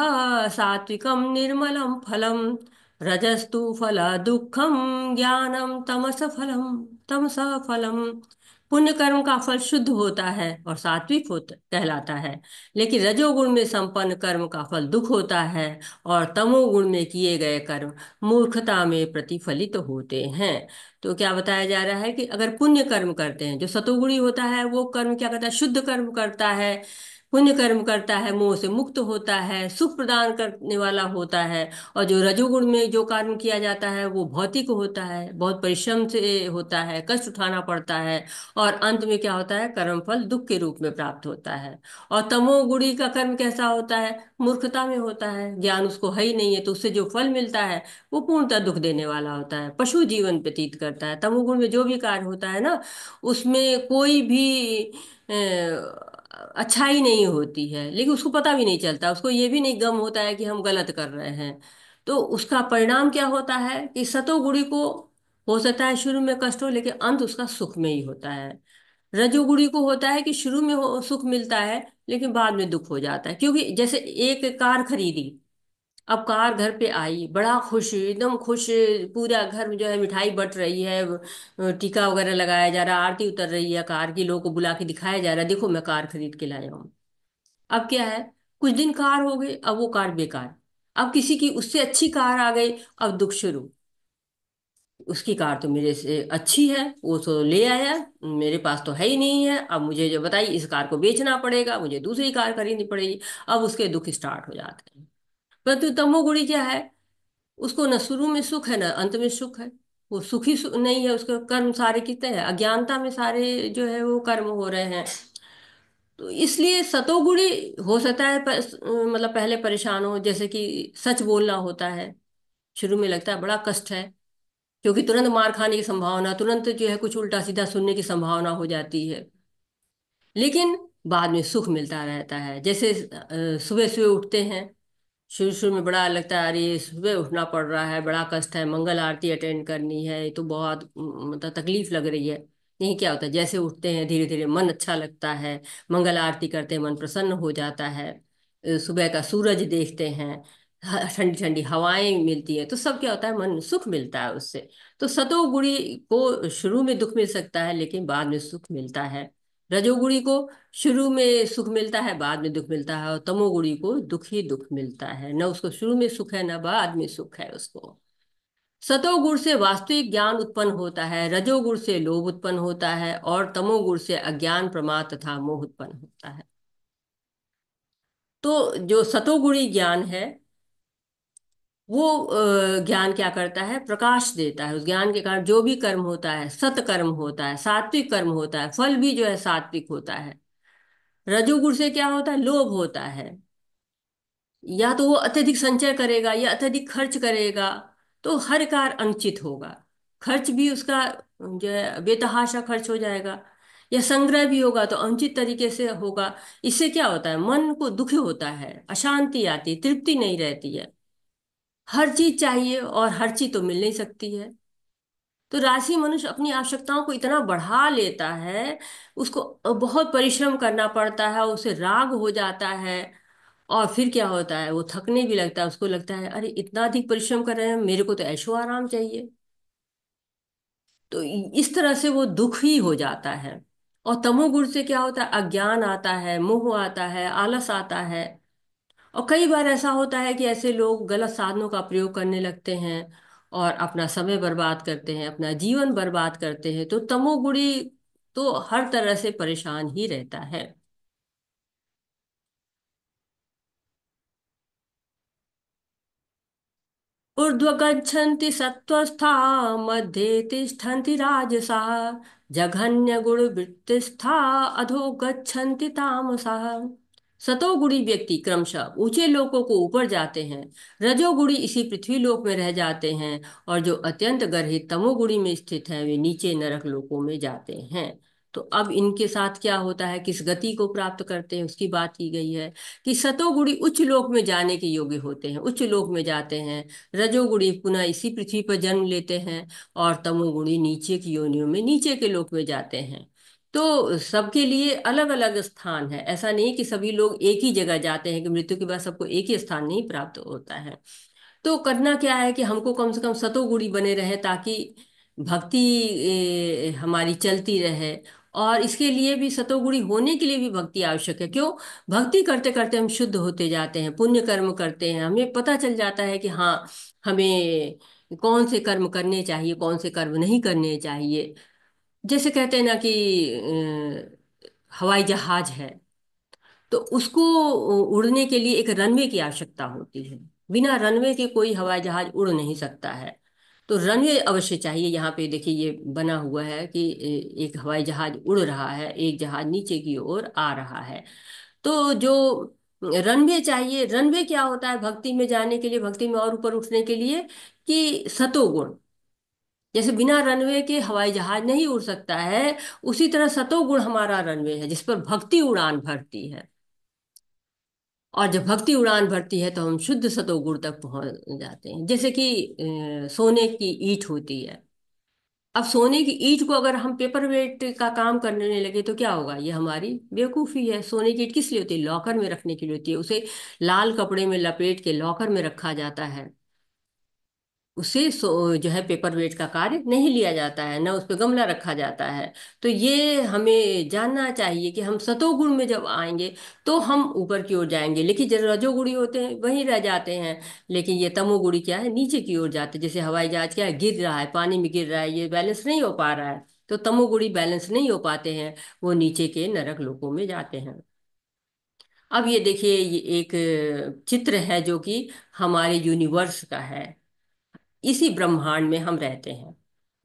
A: सात्विकं निर्मलं फलं, रजस्तु फल दुःखं ज्ञानम तमस फलम, तमस फलम। पुण्य कर्म का फल शुद्ध होता है और सात्विक होता कहलाता है, लेकिन रजोगुण में संपन्न कर्म का फल दुख होता है, और तमोगुण में किए गए कर्म मूर्खता में प्रतिफलित होते हैं। तो क्या बताया जा रहा है कि अगर पुण्य कर्म करते हैं, जो सतोगुणी होता है वो कर्म क्या करता है? शुद्ध कर्म करता है, पुण्य कर्म करता है, मोह से मुक्त होता है, सुख प्रदान करने वाला होता है। और जो रजोगुण में जो कर्म किया जाता है वो भौतिक होता है, बहुत परिश्रम से होता है, कष्ट उठाना पड़ता है, और अंत में क्या होता है? कर्म फल दुख के रूप में प्राप्त होता है। और तमोगुणी का कर्म कैसा होता है? मूर्खता में होता है, ज्ञान उसको है ही नहीं है, तो उससे जो फल मिलता है वो पूर्णतः दुख देने वाला होता है, पशु जीवन व्यतीत करता है। तमोगुण में जो भी कार्य होता है ना, उसमें कोई भी अच्छाई नहीं होती है, लेकिन उसको पता भी नहीं चलता, उसको ये भी नहीं गम होता है कि हम गलत कर रहे हैं। तो उसका परिणाम क्या होता है कि सतोगुणी को हो सकता है शुरू में कष्ट हो, लेकिन अंत उसका सुख में ही होता है। रजोगुणी को होता है कि शुरू में सुख मिलता है, लेकिन बाद में दुख हो जाता है। क्योंकि जैसे एक कार खरीदी, अब कार घर पे आई, बड़ा खुश, एकदम खुश, पूरा घर में जो है मिठाई बट रही है, टीका वगैरह लगाया जा रहा है, आरती उतर रही है कार की, लोगों को बुला के दिखाया जा रहा है, देखो मैं कार खरीद के लाया हूँ। अब क्या है? कुछ दिन कार हो गई, अब वो कार बेकार। अब किसी की उससे अच्छी कार आ गई, अब दुख शुरू। उसकी कार तो मेरे से अच्छी है, वो तो ले आया, मेरे पास तो है ही नहीं है, अब मुझे जो बताइए इस कार को बेचना पड़ेगा, मुझे दूसरी कार खरीदनी पड़ेगी। अब उसके दुख स्टार्ट हो जाते हैं। परंतु तमोगुणी क्या है? उसको न शुरू में सुख है न अंत में सुख है। वो सुखी नहीं है, उसके कर्म सारे कितने हैं, अज्ञानता में सारे जो है वो कर्म हो रहे हैं। तो इसलिए सतोगुणी हो सकता है मतलब पहले परेशान हो, जैसे कि सच बोलना होता है, शुरू में लगता है बड़ा कष्ट है, क्योंकि तुरंत मार खाने की संभावना, तुरंत जो है कुछ उल्टा सीधा सुनने की संभावना हो जाती है। लेकिन बाद में सुख मिलता रहता है। जैसे सुबह सुबह उठते हैं, शुरू शुरू में बड़ा लगता है, अरे ये सुबह उठना पड़ रहा है, बड़ा कष्ट है, मंगल आरती अटेंड करनी है, ये तो बहुत मतलब तकलीफ लग रही है। नहीं, क्या होता है, जैसे उठते हैं धीरे धीरे मन अच्छा लगता है, मंगल आरती करते हैं मन प्रसन्न हो जाता है, सुबह का सूरज देखते हैं, ठंडी ठंडी हवाएं मिलती है, तो सब क्या होता है, मन सुख मिलता है उससे। तो सतोगुणी को शुरू में दुख मिल सकता है, लेकिन बाद में सुख मिलता है। रजोगुणी को शुरू में सुख मिलता है, बाद में दुख मिलता है, और तमोगुणी को दुख ही दुख मिलता है, न उसको शुरू में सुख है न बाद में सुख है उसको। सतोगुण से वास्तविक ज्ञान उत्पन्न होता है, रजोगुण से लोभ उत्पन्न होता है, और तमोगुण से अज्ञान प्रमाद तथा मोह उत्पन्न होता है। तो जो सतोगुणी ज्ञान है वो ज्ञान क्या करता है? प्रकाश देता है। उस ज्ञान के कारण जो भी कर्म होता है सत्कर्म होता है, सात्विक कर्म होता है, फल भी जो है सात्विक होता है। रजोगुण से क्या होता है? लोभ होता है, या तो वो अत्यधिक संचय करेगा या अत्यधिक खर्च करेगा, तो हर कार्य अनुचित होगा। खर्च भी उसका जो है बेतहाशा खर्च हो जाएगा, या संग्रह भी होगा तो अनुचित तरीके से होगा। इससे क्या होता है, मन को दुख होता है, अशांति आती है, तृप्ति नहीं रहती है। हर चीज चाहिए और हर चीज तो मिल नहीं सकती है। तो राशि मनुष्य अपनी आवश्यकताओं को इतना बढ़ा लेता है, उसको बहुत परिश्रम करना पड़ता है, उसे राग हो जाता है। और फिर क्या होता है, वो थकने भी लगता है, उसको लगता है अरे इतना अधिक परिश्रम कर रहे हैं, मेरे को तो ऐशो आराम चाहिए। तो इस तरह से वो दुख ही हो जाता है। और तमोगुण से क्या होता है, अज्ञान आता है, मोह आता है, आलस आता है। और कई बार ऐसा होता है कि ऐसे लोग गलत साधनों का प्रयोग करने लगते हैं और अपना समय बर्बाद करते हैं, अपना जीवन बर्बाद करते हैं। तो तमोगुणी तो हर तरह से परेशान ही रहता है। ऊर्ध्वगच्छन्ति सत्त्वस्था, मध्ये तिष्ठन्ति राजसा, जघन्यगुणवृत्तिस्था, अधो गच्छन्ति तामसः। सतोगुणी व्यक्ति क्रमशः ऊंचे लोकों को ऊपर जाते हैं, रजोगुणी इसी पृथ्वी लोक में रह जाते हैं, और जो अत्यंत गर्हित तमोगुणी में स्थित हैं वे नीचे नरक लोकों में जाते हैं। तो अब इनके साथ क्या होता है, किस गति को प्राप्त करते हैं उसकी बात की गई है। कि सतोगुणी उच्च लोक में जाने के योग्य होते हैं, उच्च लोक में जाते हैं। रजोगुणी पुनः इसी पृथ्वी पर जन्म लेते हैं, और तमोगुणी नीचे की योनियों में, नीचे के लोक में जाते हैं। तो सबके लिए अलग अलग स्थान है, ऐसा नहीं कि सभी लोग एक ही जगह जाते हैं, कि मृत्यु के बाद सबको एक ही स्थान नहीं प्राप्त होता है। तो करना क्या है कि हमको कम से कम सतोगुणी बने रहे, ताकि भक्ति हमारी चलती रहे। और इसके लिए भी, सतोगुणी होने के लिए भी भक्ति आवश्यक है। क्यों? भक्ति करते करते हम शुद्ध होते जाते हैं, पुण्य कर्म करते हैं, हमें पता चल जाता है कि हाँ, हमें कौन से कर्म करने चाहिए, कौन से कर्म नहीं करने चाहिए। जैसे कहते हैं ना कि हवाई जहाज है, तो उसको उड़ने के लिए एक रनवे की आवश्यकता होती है। बिना रनवे के कोई हवाई जहाज उड़ नहीं सकता है। तो रनवे अवश्य चाहिए। यहाँ पे देखिए ये बना हुआ है कि एक हवाई जहाज उड़ रहा है, एक जहाज नीचे की ओर आ रहा है। तो जो रनवे चाहिए, रनवे क्या होता है भक्ति में जाने के लिए, भक्ति में और ऊपर उठने के लिए, कि सतोगुण। जैसे बिना रनवे के हवाई जहाज नहीं उड़ सकता है, उसी तरह सतोगुण हमारा रनवे है जिस पर भक्ति उड़ान भरती है। और जब भक्ति उड़ान भरती है तो हम शुद्ध सतोगुण तक पहुंच जाते हैं। जैसे कि सोने की ईंट होती है। अब सोने की ईंट को अगर हम पेपर वेट का काम करने लगे तो क्या होगा, ये हमारी बेवकूफ़ी है। सोने की ईंट किस लिए होती है? लॉकर में रखने के लिए होती है। उसे लाल कपड़े में लपेट के लॉकर में रखा जाता है। उसे जो है पेपर वेट का कार्य नहीं लिया जाता है, ना उस पर गमला रखा जाता है। तो ये हमें जानना चाहिए कि हम सतोगुण में जब आएंगे तो हम ऊपर की ओर जाएंगे। लेकिन जो रजोगुणी होते हैं वहीं रह जाते हैं। लेकिन ये तमोगुणी क्या है, नीचे की ओर जाते हैं। जैसे हवाई जहाज क्या है, गिर रहा है, पानी में गिर रहा है, ये बैलेंस नहीं हो पा रहा है, तो तमोगुणी बैलेंस नहीं हो पाते हैं, वो नीचे के नरक लोकों में जाते हैं। अब ये देखिए, ये एक चित्र है जो कि हमारे यूनिवर्स का है। इसी ब्रह्मांड में हम रहते हैं।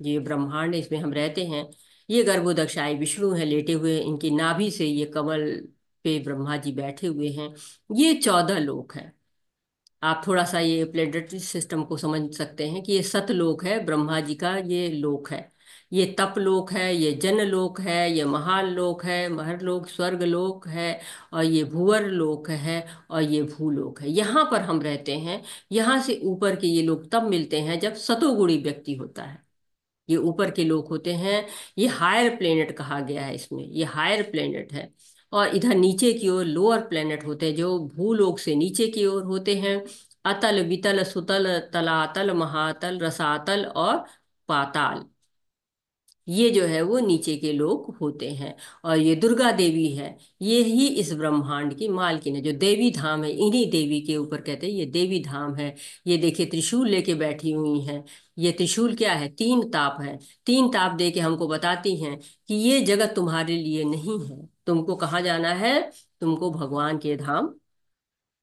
A: ये ब्रह्मांड है, इसमें हम रहते हैं। ये गर्भोदक्षाई विष्णु है लेटे हुए, इनकी नाभि से ये कमल पे ब्रह्मा जी बैठे हुए हैं। ये 14 लोक हैं। आप थोड़ा सा ये प्लेनेटरी सिस्टम को समझ सकते हैं कि ये सतलोक है, ब्रह्मा जी का ये लोक है। ये तपलोक है, ये जनलोक है, ये महालोक है, महरलोक, स्वर्ग लोक है, और ये भूवर लोक है, और ये भूलोक है। यहाँ पर हम रहते हैं। यहाँ से ऊपर के ये लोग तब मिलते हैं जब सतोगुणी व्यक्ति होता है। ये ऊपर के लोग होते हैं। ये हायर प्लेनेट कहा गया है, इसमें ये हायर प्लेनेट है। और इधर नीचे की ओर लोअर प्लेनेट होते हैं, जो भूलोक से नीचे की ओर होते हैं। अतल, वितल, सुतल, तलातल, महातल, रसातल और पाताल, ये जो है वो नीचे के लोग होते हैं। और ये दुर्गा देवी है, ये ही इस ब्रह्मांड की मालकिन है। जो देवी धाम है, इन्हीं देवी के ऊपर कहते हैं ये देवी धाम है। ये देखिए त्रिशूल लेके बैठी हुई हैं। ये त्रिशूल क्या है, 3 ताप है। 3 ताप दे के हमको बताती हैं कि ये जगत तुम्हारे लिए नहीं है, तुमको कहाँ जाना है, तुमको भगवान के धाम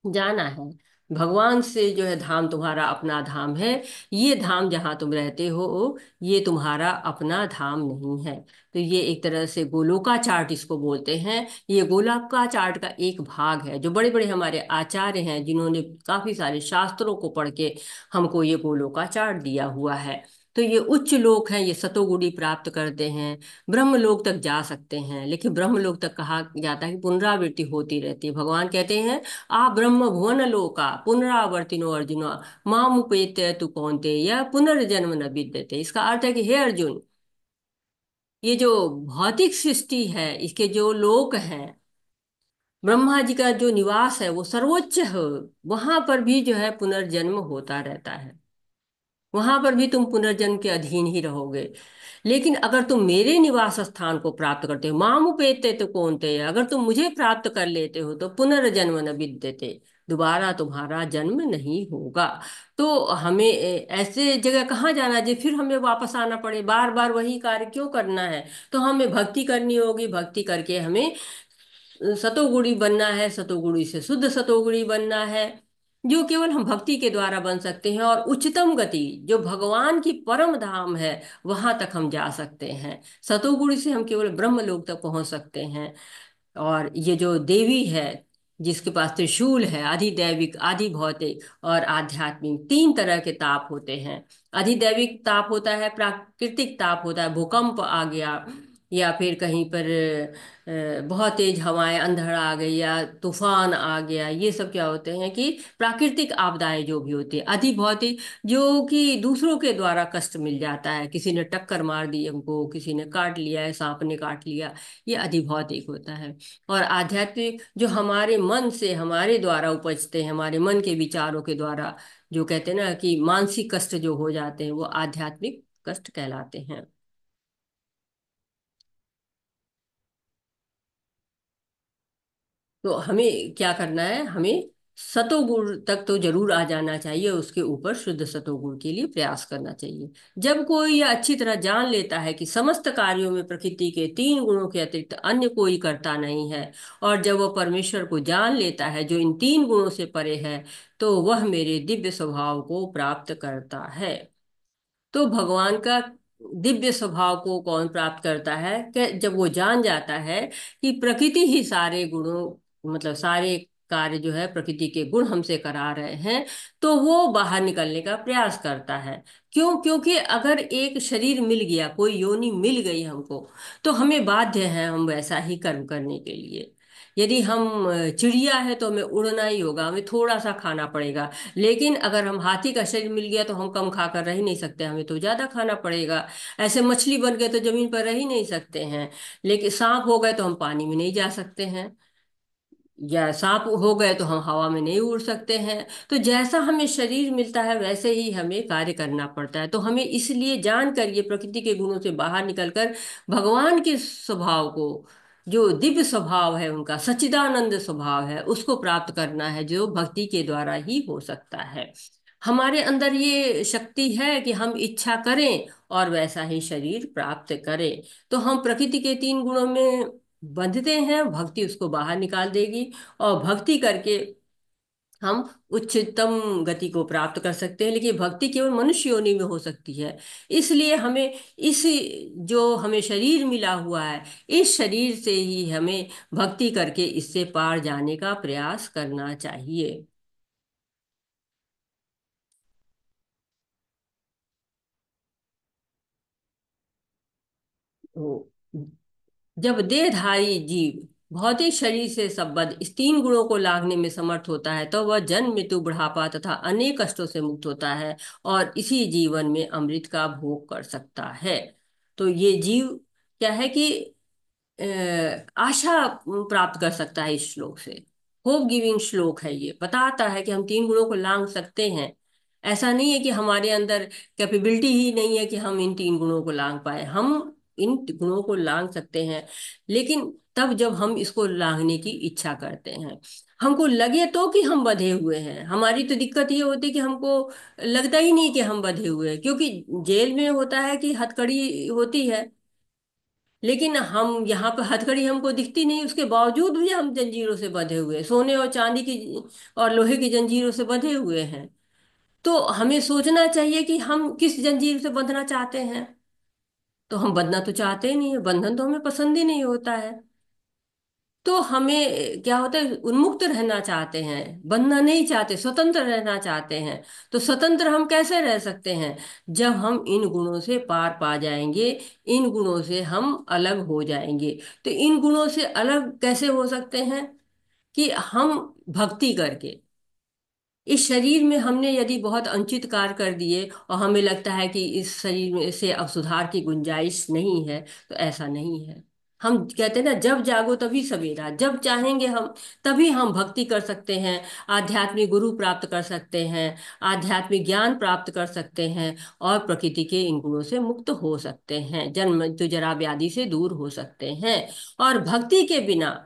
A: जाना है। भगवान से जो है धाम तुम्हारा अपना धाम है। ये धाम जहाँ तुम रहते हो, ये तुम्हारा अपना धाम नहीं है। तो ये एक तरह से गोलोका चार्ट इसको बोलते हैं। ये गोलोका चार्ट का एक भाग है। जो बड़े बड़े हमारे आचार्य हैं, जिन्होंने काफी सारे शास्त्रों को पढ़ के हमको ये गोलोका चार्ट दिया हुआ है। तो ये उच्च लोक हैं, ये सतोगुणी प्राप्त करते हैं, ब्रह्म लोक तक जा सकते हैं। लेकिन ब्रह्म लोक तक कहा जाता है कि पुनरावृत्ति होती रहती है। भगवान कहते हैं, आ ब्रह्म भुवन लोका पुनरावर्तिनो अर्जुन, मामुपेत्य तु कौन्तेय यह पुनर्जन्म न विद्यते। इसका अर्थ है कि हे अर्जुन, ये जो भौतिक सृष्टि है, इसके जो लोक हैं, ब्रह्मा जी का जो निवास है वो सर्वोच्च है। वहां पर भी जो है पुनर्जन्म होता रहता है, वहां पर भी तुम पुनर्जन्म के अधीन ही रहोगे। लेकिन अगर तुम मेरे निवास स्थान को प्राप्त करते हो, मामुपेते तो कौनते, अगर तुम मुझे प्राप्त कर लेते हो तो पुनर्जन्म न विद्यते, दोबारा तुम्हारा जन्म नहीं होगा। तो हमें ऐसे जगह कहाँ जाना है फिर हमें वापस आना पड़े, बार बार वही कार्य क्यों करना है। तो हमें भक्ति करनी होगी, भक्ति करके हमें सतोगुणी बनना है, सतोगुणी से शुद्ध सतोगुणी बनना है, जो केवल हम भक्ति के द्वारा बन सकते हैं। और उच्चतम गति जो भगवान की परम धाम है, वहां तक हम जा सकते हैं। सतोगुणी से हम केवल ब्रह्म लोक तक पहुंच सकते हैं। और ये जो देवी है, जिसके पास त्रिशूल है, अधिदैविक, आधि भौतिक और आध्यात्मिक, तीन तरह के ताप होते हैं। अधिदैविक ताप होता है, प्राकृतिक ताप होता है, भूकंप आ गया, या फिर कहीं पर बहुत तेज हवाएं, अंधड़ आ गई या तूफान आ गया, ये सब क्या होते हैं कि प्राकृतिक आपदाएं जो भी होती है। अधिभौतिक जो कि दूसरों के द्वारा कष्ट मिल जाता है, किसी ने टक्कर मार दी हमको, किसी ने काट लिया है, सांप ने काट लिया, ये अधिभौतिक होता है। और आध्यात्मिक जो हमारे मन से, हमारे द्वारा उपजते हैं, हमारे मन के विचारों के द्वारा, जो कहते हैं ना कि मानसिक कष्ट जो हो जाते हैं, वो आध्यात्मिक कष्ट कहलाते हैं। तो हमें क्या करना है, हमें सतोगुण तक तो जरूर आ जाना चाहिए, उसके ऊपर शुद्ध सतोगुण के लिए प्रयास करना चाहिए। जब कोई यह अच्छी तरह जान लेता है कि समस्त कार्यों में प्रकृति के तीन गुणों के अतिरिक्त अन्य कोई करता नहीं है, और जब वह परमेश्वर को जान लेता है जो इन तीन गुणों से परे है, तो वह मेरे दिव्य स्वभाव को प्राप्त करता है। तो भगवान का दिव्य स्वभाव को कौन प्राप्त करता है, कि जब वो जान जाता है कि प्रकृति ही सारे गुणों, मतलब सारे कार्य जो है प्रकृति के गुण हमसे करा रहे हैं, तो वो बाहर निकलने का प्रयास करता है। क्यों? क्योंकि अगर एक शरीर मिल गया, कोई योनि मिल गई हमको, तो हमें बाध्य है हम वैसा ही कर्म करने के लिए। यदि हम चिड़िया है तो हमें उड़ना ही होगा, हमें थोड़ा सा खाना पड़ेगा। लेकिन अगर हम हाथी का शरीर मिल गया तो हम कम खाकर रह ही नहीं सकते, हमें तो ज्यादा खाना पड़ेगा। ऐसे मछली बन गए तो जमीन पर रह ही नहीं सकते हैं। लेकिन सांप हो गए तो हम पानी में नहीं जा सकते हैं, या सांप हो गए तो हम हवा में नहीं उड़ सकते हैं। तो जैसा हमें शरीर मिलता है वैसे ही हमें कार्य करना पड़ता है। तो हमें इसलिए जानकर ये प्रकृति के गुणों से बाहर निकलकर भगवान के स्वभाव को, जो दिव्य स्वभाव है, उनका सच्चिदानंद स्वभाव है, उसको प्राप्त करना है, जो भक्ति के द्वारा ही हो सकता है। हमारे अंदर ये शक्ति है कि हम इच्छा करें और वैसा ही शरीर प्राप्त करें। तो हम प्रकृति के तीन गुणों में बंधते हैं, भक्ति उसको बाहर निकाल देगी। और भक्ति करके हम उच्चतम गति को प्राप्त कर सकते हैं। लेकिन भक्ति केवल मनुष्य योनि में हो सकती है। इसलिए हमें इस, जो हमें शरीर मिला हुआ है, इस शरीर से ही हमें भक्ति करके इससे पार जाने का प्रयास करना चाहिए। तो जब देहधारी जीव भौतिक शरीर से संबद्ध इस तीन गुणों को लांघने में समर्थ होता है, तो वह जन्म, मृत्यु, बुढ़ापा तथा अनेक कष्टों से मुक्त होता है, और इसी जीवन में अमृत का भोग कर सकता है। तो ये जीव क्या है कि आशा प्राप्त कर सकता है इस श्लोक से। होप गिविंग श्लोक है, ये बताता है कि हम तीन गुणों को लांघ सकते हैं। ऐसा नहीं है कि हमारे अंदर कैपेबिलिटी ही नहीं है कि हम इन तीन गुणों को लांघ पाए, हम इन गुणों को लांघ सकते हैं। लेकिन तब जब हम इसको लांघने की इच्छा करते हैं, हमको लगे तो कि हम बंधे हुए हैं। हमारी तो दिक्कत ये होती है कि हमको लगता ही नहीं कि हम बंधे हुए हैं, क्योंकि जेल में होता है कि हथकड़ी होती है, लेकिन हम यहाँ पर हथकड़ी हमको दिखती नहीं, उसके बावजूद भी हम जंजीरों से बंधे हुए हैं, सोने और चांदी की और लोहे की जंजीरों से बंधे हुए हैं। तो हमें सोचना चाहिए कि हम किस जंजीर से बंधना चाहते हैं। तो हम बंधना तो चाहते ही नहीं है, बंधन तो हमें पसंद ही नहीं होता है। तो हमें क्या होता है, उन्मुक्त रहना चाहते हैं, बनना नहीं चाहते, स्वतंत्र रहना चाहते हैं। तो स्वतंत्र हम कैसे रह सकते हैं? जब हम इन गुणों से पार पा जाएंगे, इन गुणों से हम अलग हो जाएंगे। तो इन गुणों से अलग कैसे हो सकते हैं? कि हम भक्ति करके, इस शरीर में हमने यदि बहुत अनुचित कार्य कर दिए और हमें लगता है कि इस शरीर में से अब सुधार की गुंजाइश नहीं है, तो ऐसा नहीं है। हम कहते हैं ना, जब जागो तभी सवेरा, जब चाहेंगे हम तभी हम भक्ति कर सकते हैं, आध्यात्मिक गुरु प्राप्त कर सकते हैं, आध्यात्मिक ज्ञान प्राप्त कर सकते हैं, और प्रकृति के इन गुणों से मुक्त हो सकते हैं, जन्म मृत्यु जरा व्याधि से दूर हो सकते हैं। और भक्ति के बिना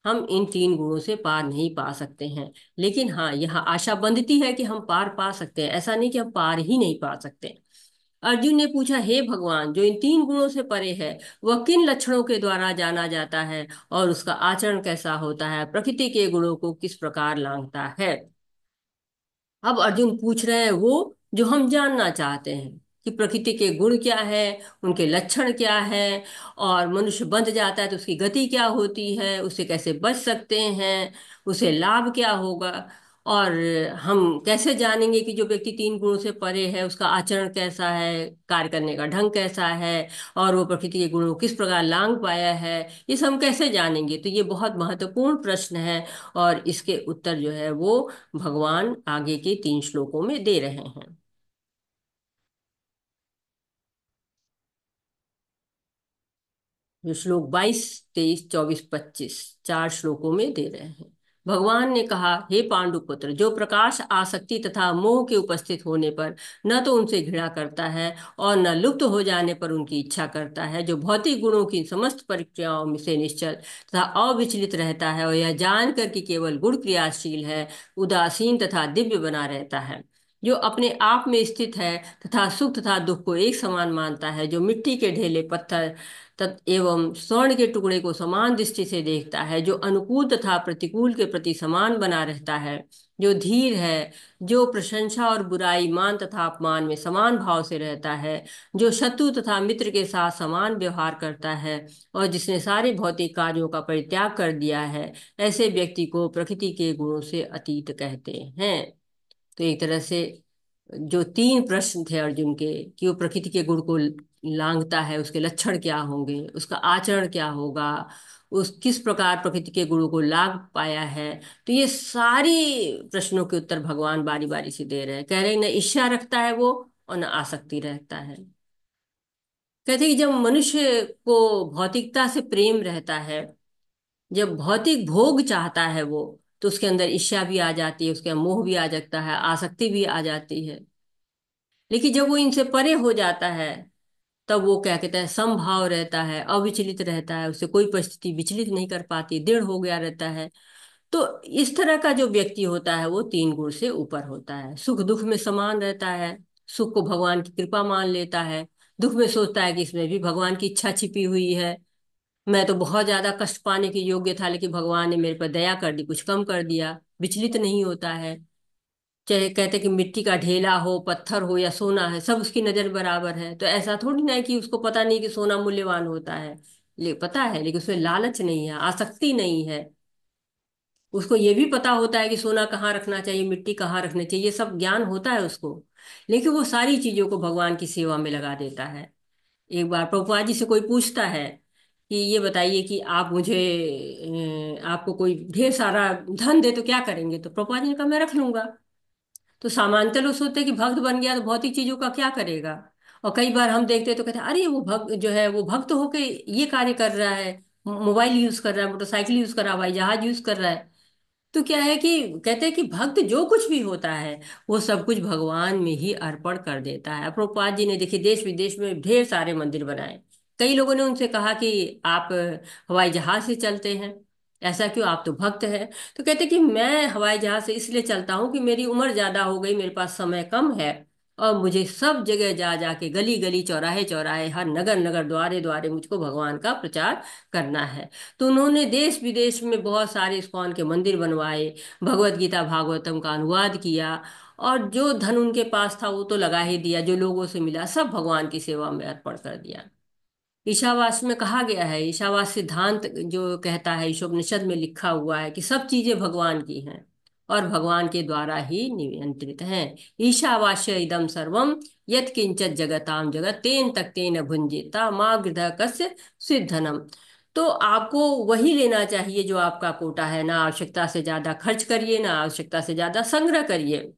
A: हम इन तीन गुणों से पार नहीं पा सकते हैं। लेकिन हाँ, यहाँ आशा बंधती है कि हम पार पा सकते हैं, ऐसा नहीं कि हम पार ही नहीं पा सकते। अर्जुन ने पूछा, हे भगवान, जो इन तीन गुणों से परे है, वह किन लक्षणों के द्वारा जाना जाता है, और उसका आचरण कैसा होता है, प्रकृति के गुणों को किस प्रकार लांघता है? अब अर्जुन पूछ रहे हैं वो जो हम जानना चाहते हैं, कि प्रकृति के गुण क्या है, उनके लक्षण क्या है, और मनुष्य बंध जाता है तो उसकी गति क्या होती है, उससे कैसे बच सकते हैं, उसे लाभ क्या होगा, और हम कैसे जानेंगे कि जो व्यक्ति तीन गुणों से परे है उसका आचरण कैसा है, कार्य करने का ढंग कैसा है, और वो प्रकृति के गुणों को किस प्रकार लांघ पाया है, ये सब हम कैसे जानेंगे? तो ये बहुत महत्वपूर्ण प्रश्न है, और इसके उत्तर जो है वो भगवान आगे के तीन श्लोकों में दे रहे हैं। जो श्लोक 22, 23, 24, 25, चार श्लोकों में दे रहे हैं। भगवान ने कहा, हे पांडुपुत्र, जो प्रकाश आसक्ति तथा मोह के उपस्थित होने पर न तो उनसे घृणा करता है और न लुप्त हो जाने पर उनकी इच्छा करता है, जो भौतिक गुणों की समस्त प्रक्रियाओं में से निश्चल तथा अविचलित रहता है, और यह जानकर कि केवल गुण क्रियाशील है, उदासीन तथा दिव्य बना रहता है, जो अपने आप में स्थित है तथा सुख तथा दुख को एक समान मानता है, जो मिट्टी के ढेले, पत्थर एवं स्वर्ण के टुकड़े को समान दृष्टि से देखता है, जो अनुकूल तथा प्रतिकूल के प्रति समान बना रहता है, जो धीर है, जो प्रशंसा और बुराई, मान तथा अपमान में समान भाव से रहता है, जो शत्रु तथा मित्र के साथ समान व्यवहार करता है, और जिसने सारे भौतिक कार्यों का परित्याग कर दिया है, ऐसे व्यक्ति को प्रकृति के गुणों से अतीत कहते हैं। तो एक तरह से जो तीन प्रश्न थे अर्जुन के, कि वो प्रकृति के गुण को लांघता है, उसके लक्षण क्या होंगे, उसका आचरण क्या होगा, उस किस प्रकार प्रकृति के गुणों को लांघ पाया है, तो ये सारी प्रश्नों के उत्तर भगवान बारी बारी से दे रहे हैं। कह रहे हैं, न ईर्ष्या रखता है वो, और न आसक्ति रहता है। कहते हैं कि जब मनुष्य को भौतिकता से प्रेम रहता है, जब भौतिक भोग चाहता है वो, तो उसके अंदर ईर्ष्या भी आ जाती है, उसके अंदर मोह भी आ जाता है, आसक्ति भी आ जाती है। लेकिन जब वो इनसे परे हो जाता है, तब वो क्या कहते हैं, समभाव रहता है, अविचलित रहता है, उसे कोई परिस्थिति विचलित नहीं कर पाती, दृढ़ हो गया रहता है। तो इस तरह का जो व्यक्ति होता है वो तीन गुण से ऊपर होता है, सुख दुख में समान रहता है, सुख को भगवान की कृपा मान लेता है, दुख में सोचता है कि इसमें भी भगवान की इच्छा छिपी हुई है, मैं तो बहुत ज्यादा कष्ट पाने के योग्य था, लेकिन भगवान ने मेरे पर दया कर दी, कुछ कम कर दिया। विचलित नहीं होता है, चाहे कहते कि मिट्टी का ढेला हो, पत्थर हो या सोना है, सब उसकी नजर बराबर है। तो ऐसा थोड़ी ना है कि उसको पता नहीं कि सोना मूल्यवान होता है, पता है, लेकिन उसमें लालच नहीं है, आसक्ति नहीं है। उसको ये भी पता होता है कि सोना कहाँ रखना चाहिए, मिट्टी कहाँ रखनी चाहिए, ये सब ज्ञान होता है उसको। लेकिन वो सारी चीजों को भगवान की सेवा में लगा देता है। एक बार प्रभुपाद जी से कोई पूछता है कि ये बताइए कि आप मुझे, आपको कोई ढेर सारा धन दे तो क्या करेंगे? तो प्रभुपाद जी ने कहा, मैं रख लूंगा। तो सामान्यतः लोग सोचते हैं कि भक्त बन गया तो भौतिक चीजों का क्या करेगा। और कई बार हम देखते हैं तो कहते हैं, अरे वो भक्त जो है वो भक्त होके ये कार्य कर रहा है, मोबाइल यूज कर रहा है, मोटरसाइकिल यूज कर रहा है, हवाई जहाज यूज कर रहा है। तो क्या है कि कहते हैं कि भक्त जो कुछ भी होता है वो सब कुछ भगवान में ही अर्पण कर देता है। प्रभुपाद जी ने देखिए देश विदेश में ढेर सारे मंदिर बनाए। कई लोगों ने उनसे कहा कि आप हवाई जहाज से चलते हैं, ऐसा क्यों, आप तो भक्त हैं। तो कहते कि मैं हवाई जहाज से इसलिए चलता हूँ कि मेरी उम्र ज्यादा हो गई, मेरे पास समय कम है, और मुझे सब जगह जा जाके, गली गली, चौराहे चौराहे, हर नगर नगर, द्वारे द्वारे मुझको भगवान का प्रचार करना है। तो उन्होंने देश विदेश में बहुत सारे इस्कॉन के मंदिर बनवाए, भगवत गीता भागवतम का अनुवाद किया, और जो धन उनके पास था वो तो लगा ही दिया, जो लोगों से मिला सब भगवान की सेवा में अर्पण कर दिया। ईशावास्य में कहा गया है, ईशावास्य सिद्धांत जो कहता है, ईशोपनिषद में लिखा हुआ है कि सब चीजें भगवान की हैं और भगवान के द्वारा ही नियंत्रित हैं। ईशावास्य इदम सर्वम यत् किंचत जगताम जगत तेन तक्तेन भुंजेता माँ गृध कस्य सिद्धनम। तो आपको वही लेना चाहिए जो आपका कोटा है, ना आवश्यकता से ज्यादा खर्च करिए, ना आवश्यकता से ज्यादा संग्रह करिए।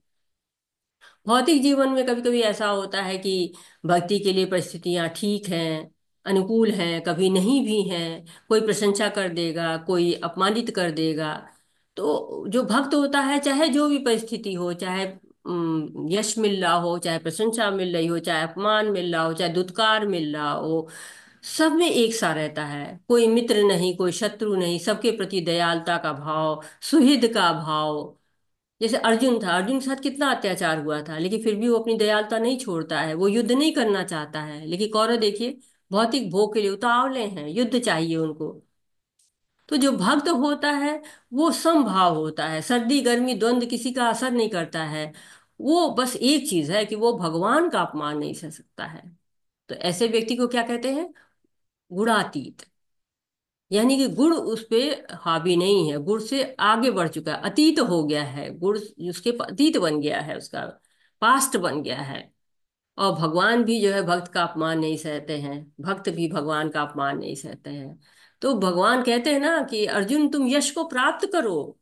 A: भौतिक जीवन में कभी कभी ऐसा होता है कि भक्ति के लिए परिस्थितियां ठीक हैं, अनुकूल हैं, कभी नहीं भी हैं। कोई प्रशंसा कर देगा, कोई अपमानित कर देगा। तो जो भक्त होता है, चाहे जो भी परिस्थिति हो, चाहे यश मिल रहा हो, चाहे प्रशंसा मिल रही हो, चाहे अपमान मिल रहा हो, चाहे दुत्कार मिल रहा हो, सब में एक सा रहता है। कोई मित्र नहीं, कोई शत्रु नहीं, सबके प्रति दयालुता का भाव, सुहृद का भाव। जैसे अर्जुन था, अर्जुन के साथ कितना अत्याचार हुआ था, लेकिन फिर भी वो अपनी दयालुता नहीं छोड़ता है, वो युद्ध नहीं करना चाहता है। लेकिन कौरव देखिए, भौतिक भोग के लिए उतावले हैं, युद्ध चाहिए उनको। तो जो भक्त होता है वो समभाव होता है, सर्दी गर्मी द्वंद किसी का असर नहीं करता है। वो बस एक चीज है कि वो भगवान का अपमान नहीं सह सकता है। तो ऐसे व्यक्ति को क्या कहते हैं? गुणातीत। यानी कि गुण उस पे हावी नहीं है, गुण से आगे बढ़ चुका है, अतीत हो गया है, गुण उसके अतीत बन गया है, उसका पास्ट बन गया है। और भगवान भी जो है भक्त का अपमान नहीं सहते हैं, भक्त भी भगवान का अपमान नहीं सहते हैं। तो भगवान कहते हैं ना कि अर्जुन तुम यश को प्राप्त करो,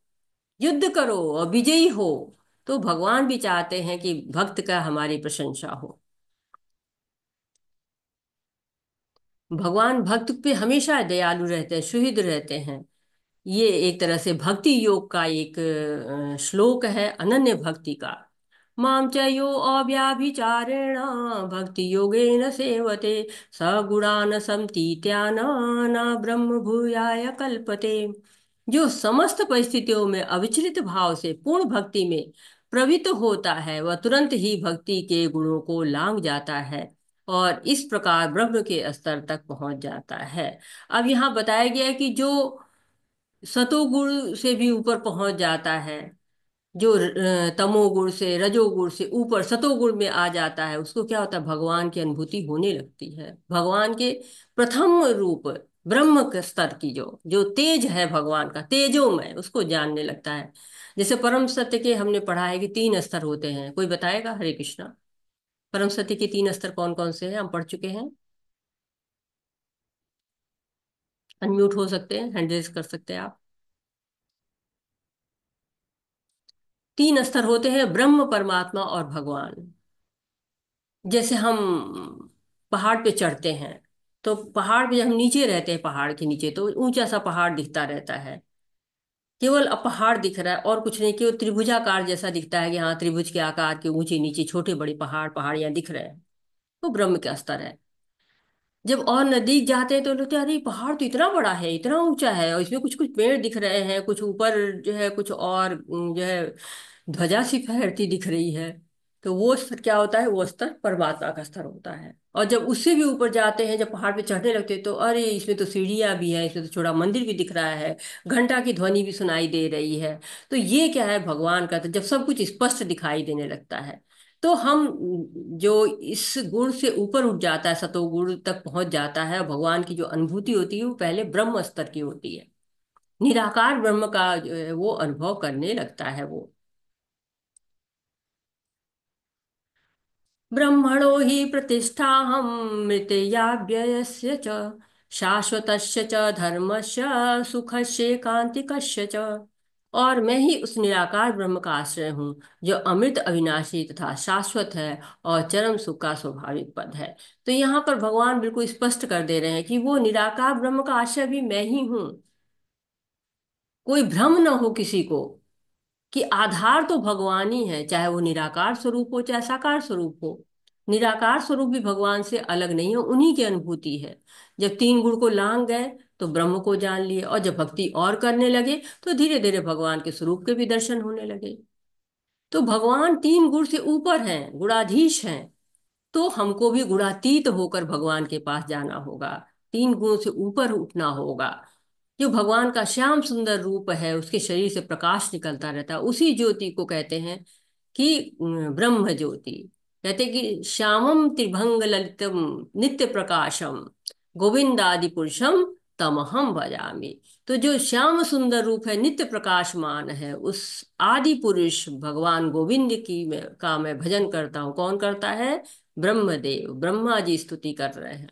A: युद्ध करो और विजयी हो। तो भगवान भी चाहते हैं कि भक्त का हमारी प्रशंसा हो। भगवान भक्त पे हमेशा दयालु रहते हैं, सुहृद रहते हैं। ये एक तरह से भक्ति योग का एक श्लोक है, अनन्य भक्ति का। माम च यो अव्याभिचारेण भक्ति योगेन सेवते सगुणान समतीत्यान न ब्रह्म भूयाय कल्पते। जो समस्त परिस्थितियों में अविचलित भाव से पूर्ण भक्ति में प्रवृत्त होता है, वह तुरंत ही भक्ति के गुणों को लांघ जाता है और इस प्रकार ब्रह्म के स्तर तक पहुंच जाता है। अब यहाँ बताया गया है कि जो सतोगुण से भी ऊपर पहुंच जाता है, जो तमोगुण से रजोगुण से ऊपर सतोगुण में आ जाता है, उसको क्या होता है? भगवान की अनुभूति होने लगती है। भगवान के प्रथम रूप ब्रह्म के स्तर की जो जो तेज है, भगवान का तेजोमय, उसको जानने लगता है। जैसे परम सत्य के हमने पढ़ा है कि तीन स्तर होते हैं। कोई बताएगा? हरे कृष्णा। परम सत्य के तीन स्तर कौन कौन से हैं? हम पढ़ चुके हैं। अनम्यूट हो सकते हैं, हैंड रेज कर सकते हैं आप। तीन स्तर होते हैं, ब्रह्म, परमात्मा और भगवान। जैसे हम पहाड़ पे चढ़ते हैं, तो पहाड़ पे जब हम नीचे रहते हैं, पहाड़ के नीचे तो ऊंचा सा पहाड़ दिखता रहता है। केवल अब पहाड़ दिख रहा है और कुछ नहीं, केवल त्रिभुजाकार जैसा दिखता है कि हाँ, त्रिभुज के आकार के ऊंचे नीचे छोटे बड़े पहाड़ पहाड़ियां दिख रहे हैं। तो ब्रह्म का स्तर है। जब और नजदीक जाते हैं तो लगता है अरे पहाड़ तो इतना बड़ा है, इतना ऊंचा है, और इसमें कुछ कुछ पेड़ दिख रहे हैं, कुछ ऊपर जो है कुछ और जो है ध्वजा सी फहरती दिख रही है। तो वो स्तर क्या होता है? वो स्तर परमात्मा का स्तर होता है। और जब उससे भी ऊपर जाते हैं, जब पहाड़ पे चढ़ने लगते हैं, तो अरे इसमें तो सीढ़ियां भी है, इसमें तो छोटा मंदिर भी दिख रहा है, घंटा की ध्वनि भी सुनाई दे रही है। तो ये क्या है? भगवान का। तो जब सब कुछ स्पष्ट दिखाई देने लगता है, तो हम जो इस गुण से ऊपर उठ जाता है, सतोगुण तक पहुंच जाता है, भगवान की जो अनुभूति होती है वो पहले ब्रह्म स्तर की होती है। निराकार ब्रह्म का जो है वो अनुभव करने लगता है वो। ब्रह्मणो हि प्रतिष्ठाहं मृतेयाव्ययस्य च शाश्वतस्य च धर्मस्य सुखस्य कांतिकस्य च। और मैं ही उस निराकार ब्रह्म का आश्रय हूँ, जो अमृत अविनाशी तथा शाश्वत है और चरम सुख का स्वाभाविक पद है। तो यहाँ पर भगवान बिल्कुल स्पष्ट कर दे रहे हैं कि वो निराकार ब्रह्म का आश्रय भी मैं ही हूँ। कोई भ्रम न हो किसी को कि आधार तो भगवान ही है, चाहे वो निराकार स्वरूप हो चाहे साकार स्वरूप हो। निराकार स्वरूप भी भगवान से अलग नहीं है, उन्हीं की अनुभूति है। जब तीन गुण को लांग गए तो ब्रह्म को जान लिए, और जब भक्ति और करने लगे तो धीरे धीरे भगवान के स्वरूप के भी दर्शन होने लगे। तो भगवान तीन गुण से ऊपर हैं, गुणाधीश हैं। तो हमको भी गुणातीत होकर भगवान के पास जाना होगा, तीन गुणों से ऊपर उठना होगा। जो भगवान का श्याम सुंदर रूप है, उसके शरीर से प्रकाश निकलता रहता है, उसी ज्योति को कहते हैं कि ब्रह्म ज्योति। कहते हैं कि श्यामम त्रिभंग ललितम नित्य प्रकाशम गोविंदादि पुरुषम तमहम भजामि। तो जो श्याम सुंदर रूप है, नित्य प्रकाशमान है, उस आदि पुरुष भगवान गोविंद की का मैं भजन करता हूँ। कौन करता है? ब्रह्मदेव, ब्रह्मा जी स्तुति कर रहे हैं।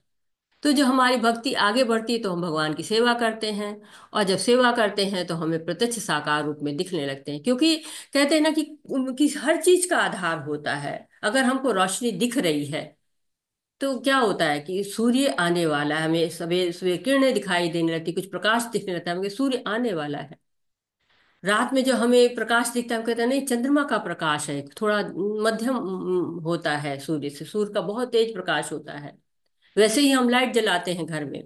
A: तो जो हमारी भक्ति आगे बढ़ती है तो हम भगवान की सेवा करते हैं, और जब सेवा करते हैं तो हमें प्रत्यक्ष साकार रूप में दिखने लगते हैं। क्योंकि कहते हैं ना कि हर चीज का आधार होता है। अगर हमको रोशनी दिख रही है तो क्या होता है कि सूर्य आने वाला है, हमें सवेरे सवेरे किरणें दिखाई देने लगती, कुछ प्रकाश दिखने लगता है, हमें सूर्य आने वाला है। रात में जो हमें प्रकाश दिखता है हम कहते हैं नहीं, चंद्रमा का प्रकाश है, थोड़ा मध्यम होता है सूर्य से, सूर्य का बहुत तेज प्रकाश होता है। वैसे ही हम लाइट जलाते हैं घर में,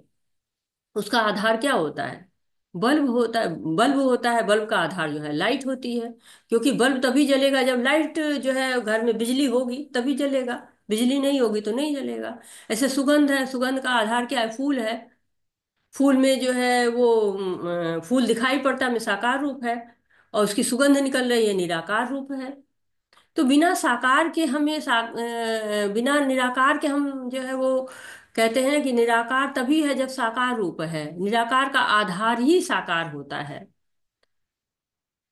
A: उसका आधार क्या होता है? बल्ब होता है। बल्ब होता है, बल्ब का आधार जो है लाइट होती है। क्योंकि बल्ब तभी जलेगा जब लाइट जो है घर में, बिजली होगी तभी जलेगा, बिजली नहीं होगी तो नहीं जलेगा। ऐसे सुगंध है, सुगंध का आधार क्या है? फूल है। फूल में जो है वो फूल दिखाई पड़ता है, में साकार रूप है, और उसकी सुगंध निकल रही है, निराकार रूप है। तो बिना साकार के हमें बिना निराकार के हम जो है वो कहते हैं कि निराकार तभी है जब साकार रूप है। निराकार का आधार ही साकार होता है।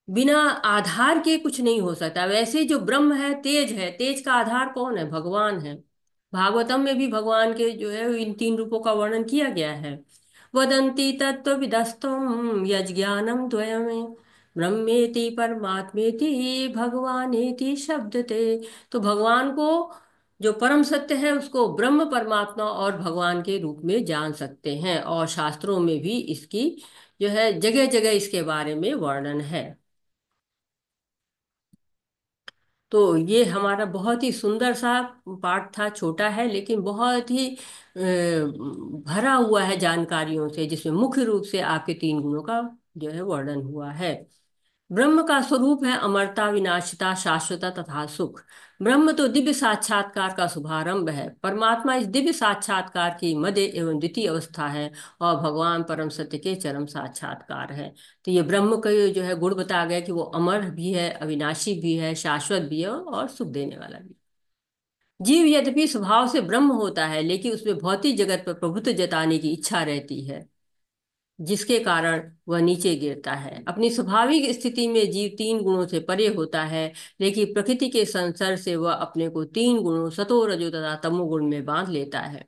A: बिना आधार के कुछ नहीं हो सकता। वैसे जो ब्रह्म है, तेज का आधार कौन है? भगवान है। भागवतम में भी भगवान के जो है इन तीन रूपों का वर्णन किया गया है। वदंती तत्त्वविदस्तुम यज्ञानम द्वयमे ब्रह्मेति परमात्मेति भगवानेति शब्दते। तो भगवान को, जो परम सत्य है, उसको ब्रह्म, परमात्मा और भगवान के रूप में जान सकते हैं। और शास्त्रों में भी इसकी जो है जगह जगह इसके बारे में वर्णन है। तो ये हमारा बहुत ही सुंदर सा पाठ था, छोटा है लेकिन बहुत ही भरा हुआ है जानकारियों से, जिसमें मुख्य रूप से आपके तीन गुणों का जो है वर्णन हुआ है। ब्रह्म का स्वरूप है अमरता, विनाशिता, शाश्वता तथा सुख। ब्रह्म तो दिव्य साक्षात्कार का शुभारंभ है। परमात्मा इस दिव्य साक्षात्कार की मध्य एवं द्वितीय अवस्था है, और भगवान परम सत्य के चरम साक्षात्कार है। तो ये ब्रह्म का ये जो है गुण बता गया कि वो अमर भी है, अविनाशी भी है, शाश्वत भी है, और सुख देने वाला भी। जीव यद्यपि स्वभाव से ब्रह्म होता है, लेकिन उसमें भौतिक जगत पर प्रभुत्व जताने की इच्छा रहती है, जिसके कारण वह नीचे गिरता है। अपनी स्वाभाविक स्थिति में जीव तीन गुणों से परे होता है, लेकिन प्रकृति के संसर्ग से वह अपने को तीन गुणों सतो, रजो तथा तमोगुण में बांध लेता है।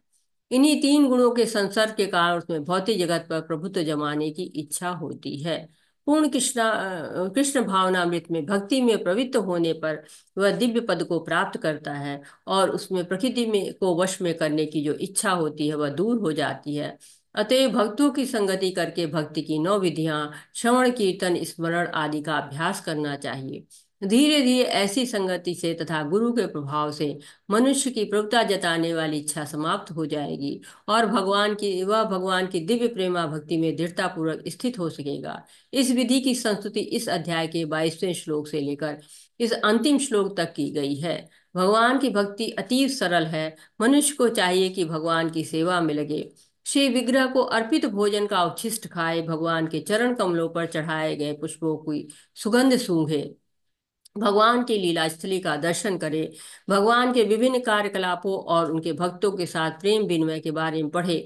A: इन्हीं तीन गुणों के संसर्ग के कारण उसमें भौतिक जगत पर प्रभुत्व जमाने की इच्छा होती है। पूर्ण कृष्ण भावनामृत में भक्ति में प्रवृत्त होने पर वह दिव्य पद को प्राप्त करता है, और उसमें प्रकृति में को वश में करने की जो इच्छा होती है वह दूर हो जाती है। अतएव भक्तों की संगति करके भक्ति की 9 विधियां, श्रवण, कीर्तन, स्मरण आदि का अभ्यास करना चाहिए। धीरे धीरे ऐसी संगति से तथा गुरु के प्रभाव से मनुष्य की प्रभुता जताने वाली इच्छा समाप्त हो जाएगी, और भगवान की दिव्य प्रेमा भक्ति में दृढ़ता पूर्वक स्थित हो सकेगा। इस विधि की संस्तुति इस अध्याय के 22वें श्लोक से लेकर इस अंतिम श्लोक तक की गई है। भगवान की भक्ति अतीव सरल है। मनुष्य को चाहिए कि भगवान की सेवा में लगे, श्री विग्रह को अर्पित भोजन का उच्छिष्ट खाए, भगवान के चरण कमलों पर चढ़ाए गए पुष्पों की सुगंध सूंघे, भगवान की लीला स्थली का दर्शन करें, भगवान के विभिन्न कार्यकलापों और उनके भक्तों के साथ प्रेम विनिमय के बारे में पढ़े,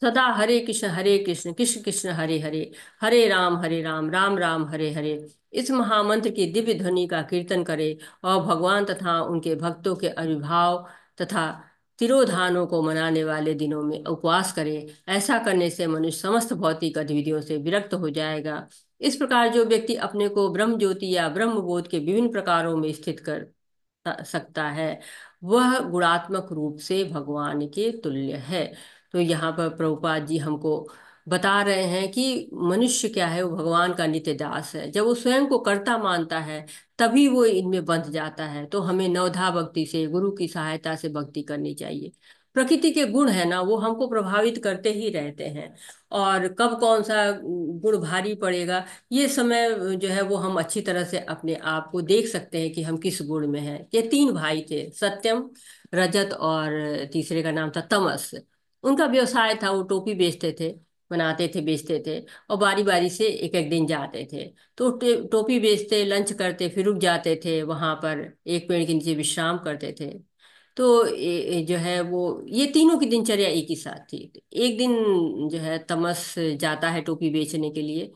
A: सदा हरे कृष्ण कृष्ण कृष्ण हरे हरे, हरे राम राम राम हरे हरे, इस महामंत्र की दिव्य ध्वनि का कीर्तन करें, और भगवान तथा उनके भक्तों के आविर्भाव तथा तिरोधानों को मनाने वाले दिनों में उपवास करें। ऐसा करने से मनुष्य समस्त भौतिक गतिविधियों से विरक्त हो जाएगा। इस प्रकार जो व्यक्ति अपने को ब्रह्म ज्योति या ब्रह्म बोध के विभिन्न प्रकारों में स्थित कर सकता है, वह गुणात्मक रूप से भगवान के तुल्य है। तो यहाँ पर प्रभुपाद जी हमको बता रहे हैं कि मनुष्य क्या है, वो भगवान का नित्य दास है। जब वो स्वयं को कर्ता मानता है तभी वो इनमें बंध जाता है। तो हमें नवधा भक्ति से, गुरु की सहायता से भक्ति करनी चाहिए। प्रकृति के गुण है ना, वो हमको प्रभावित करते ही रहते हैं, और कब कौन सा गुण भारी पड़ेगा, ये समय जो है वो हम अच्छी तरह से अपने आप को देख सकते हैं कि हम किस गुण में हैं। ये तीन भाई थे, सत्यम, रजत और तीसरे का नाम था तमस। उनका व्यवसाय था, वो टोपी बेचते थे, बनाते थे, बेचते थे, और बारी बारी से एक एक दिन जाते थे। तो टोपी बेचते, लंच करते, फिर रुक जाते थे वहां पर, एक पेड़ के नीचे विश्राम करते थे। तो जो है वो ये तीनों की दिनचर्या एक ही साथ थी। एक दिन जो है तमस जाता है टोपी बेचने के लिए,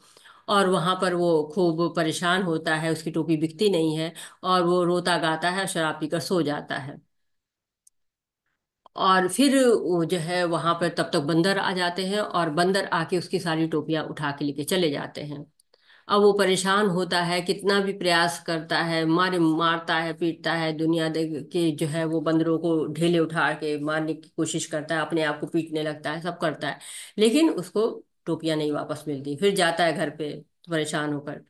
A: और वहां पर वो खूब परेशान होता है, उसकी टोपी बिकती नहीं है, और वो रोता गाता है, शराब पीकर सो जाता है। और फिर वो जो है वहां पर तब तक बंदर आ जाते हैं, और बंदर आके उसकी सारी टोपियां उठा के लेके चले जाते हैं। अब वो परेशान होता है, कितना भी प्रयास करता है, मारता है, पीटता है, दुनिया देख के जो है वो बंदरों को ढेले उठा के मारने की कोशिश करता है, अपने आप को पीटने लगता है, सब करता है, लेकिन उसको टोपियां नहीं वापस मिलती। फिर जाता है घर पे परेशान होकर।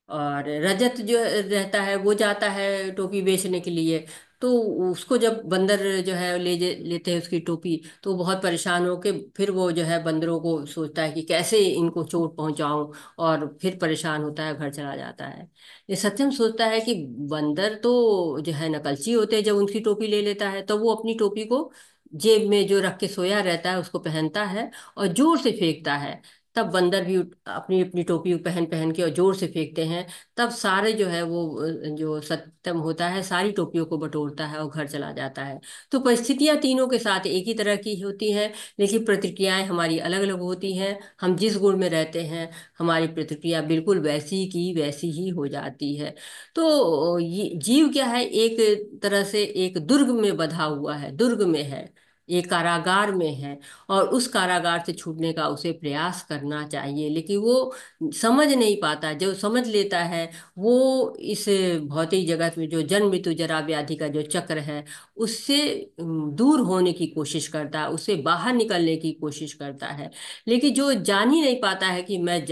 A: और रजत जो रहता है वो जाता है टोपी बेचने के लिए। तो उसको जब बंदर जो है लेते हैं उसकी टोपी, तो वो बहुत परेशान होके फिर वो जो है बंदरों को सोचता है कि कैसे इनको चोट पहुंचाऊं, और फिर परेशान होता है, घर चला जाता है। ये सत्यम सोचता है कि बंदर तो जो है नकलची होते हैं, जब उनकी टोपी ले लेता है तो वो अपनी टोपी को जेब में जो रख के सोया रहता है उसको पहनता है और जोर से फेंकता है। तब बंदर भी अपनी अपनी टोपी पहन पहन के और जोर से फेंकते हैं। तब सारे जो है वो जो सत्यम होता है सारी टोपियों को बटोरता है और घर चला जाता है। तो परिस्थितियां तीनों के साथ एक ही तरह की होती हैं, लेकिन प्रतिक्रियाएं हमारी अलग अलग होती हैं। हम जिस गुण में रहते हैं हमारी प्रतिक्रिया बिल्कुल वैसी की वैसी ही हो जाती है। तो ये जीव क्या है, एक तरह से एक दुर्ग में बंधा हुआ है, दुर्ग में है, एक कारागार में है, और उस कारागार से छूटने का उसे प्रयास करना चाहिए, लेकिन वो समझ नहीं पाता। जो समझ लेता है वो इस भौतिक जगत में जो जन्म मृत्यु जरा व्याधि का जो चक्र है उससे दूर होने की कोशिश करता है, उससे बाहर निकलने की कोशिश करता है। लेकिन जो जान ही नहीं पाता है कि मैं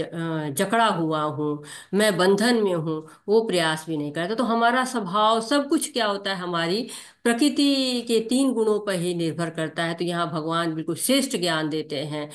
A: जकड़ा हुआ हूँ, मैं बंधन में हूँ, वो प्रयास भी नहीं करता। तो हमारा स्वभाव सब कुछ क्या होता है, हमारी प्रकृति के तीन गुणों पर ही निर्भर करता है। तो यहाँ भगवान बिल्कुल श्रेष्ठ ज्ञान देते हैं।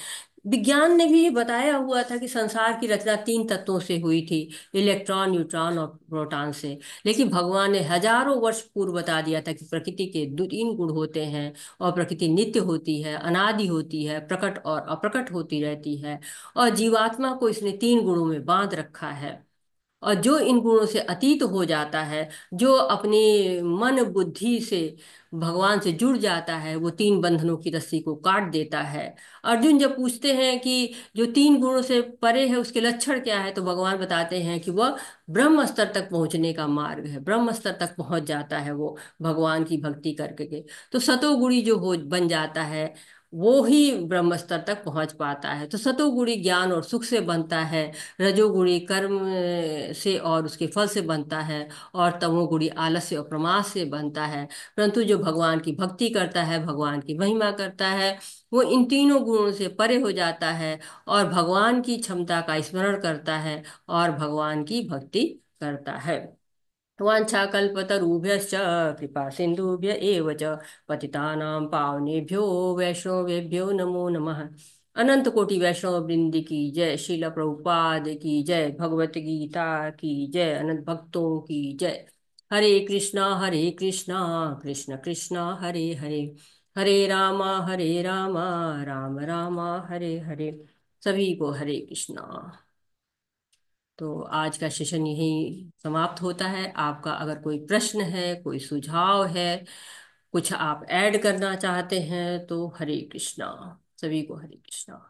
A: विज्ञान ने भी ये बताया हुआ था कि संसार की रचना तीन तत्वों से हुई थी, इलेक्ट्रॉन, न्यूट्रॉन और प्रोटॉन से। लेकिन भगवान ने हजारों वर्ष पूर्व बता दिया था कि प्रकृति के दो तीन गुण होते हैं, और प्रकृति नित्य होती है, अनादि होती है, प्रकट और अप्रकट होती रहती है, और जीवात्मा को इसने तीन गुणों में बांध रखा है। और जो इन गुणों से अतीत हो जाता है, जो अपने मन बुद्धि से भगवान से जुड़ जाता है, वो तीन बंधनों की रस्सी को काट देता है। अर्जुन जब पूछते हैं कि जो तीन गुणों से परे है उसके लक्षण क्या है, तो भगवान बताते हैं कि वह ब्रह्म स्तर तक पहुंचने का मार्ग है, ब्रह्म स्तर तक पहुंच जाता है वो भगवान की भक्ति करके के। तो सतोगुणी जो हो बन जाता है वो ही ब्रह्म स्तर तक पहुंच पाता है। तो सतोगुणी ज्ञान और सुख से बनता है, रजोगुणी कर्म से और उसके फल से बनता है, और तमोगुणी आलस्य और प्रमाद से बनता है। परंतु जो भगवान की भक्ति करता है, भगवान की महिमा करता है, वो इन तीनों गुणों से परे हो जाता है, और भगवान की क्षमता का स्मरण करता है, और भगवान की भक्ति करता है। वाञ्छाकल्पतरुभ्यश्च कृपा सिन्धुभ्य एव च पतितानां पावनेभ्यो वैष्णवेभ्यो नमो नमः। अनंत कोटि वैष्णव वृंद की जय, श्रील प्रभुपाद की जय, भगवत गीता की जय, अनंत भक्तों की जय। हरे कृष्णा कृष्ण कृष्णा हरे हरे, हरे रामा राम राम हरे हरे। सभी को हरे कृष्णा। तो आज का सेशन यही समाप्त होता है। आपका अगर कोई प्रश्न है, कोई सुझाव है, कुछ आप ऐड करना चाहते हैं, तो हरे कृष्णा। सभी को हरे कृष्णा।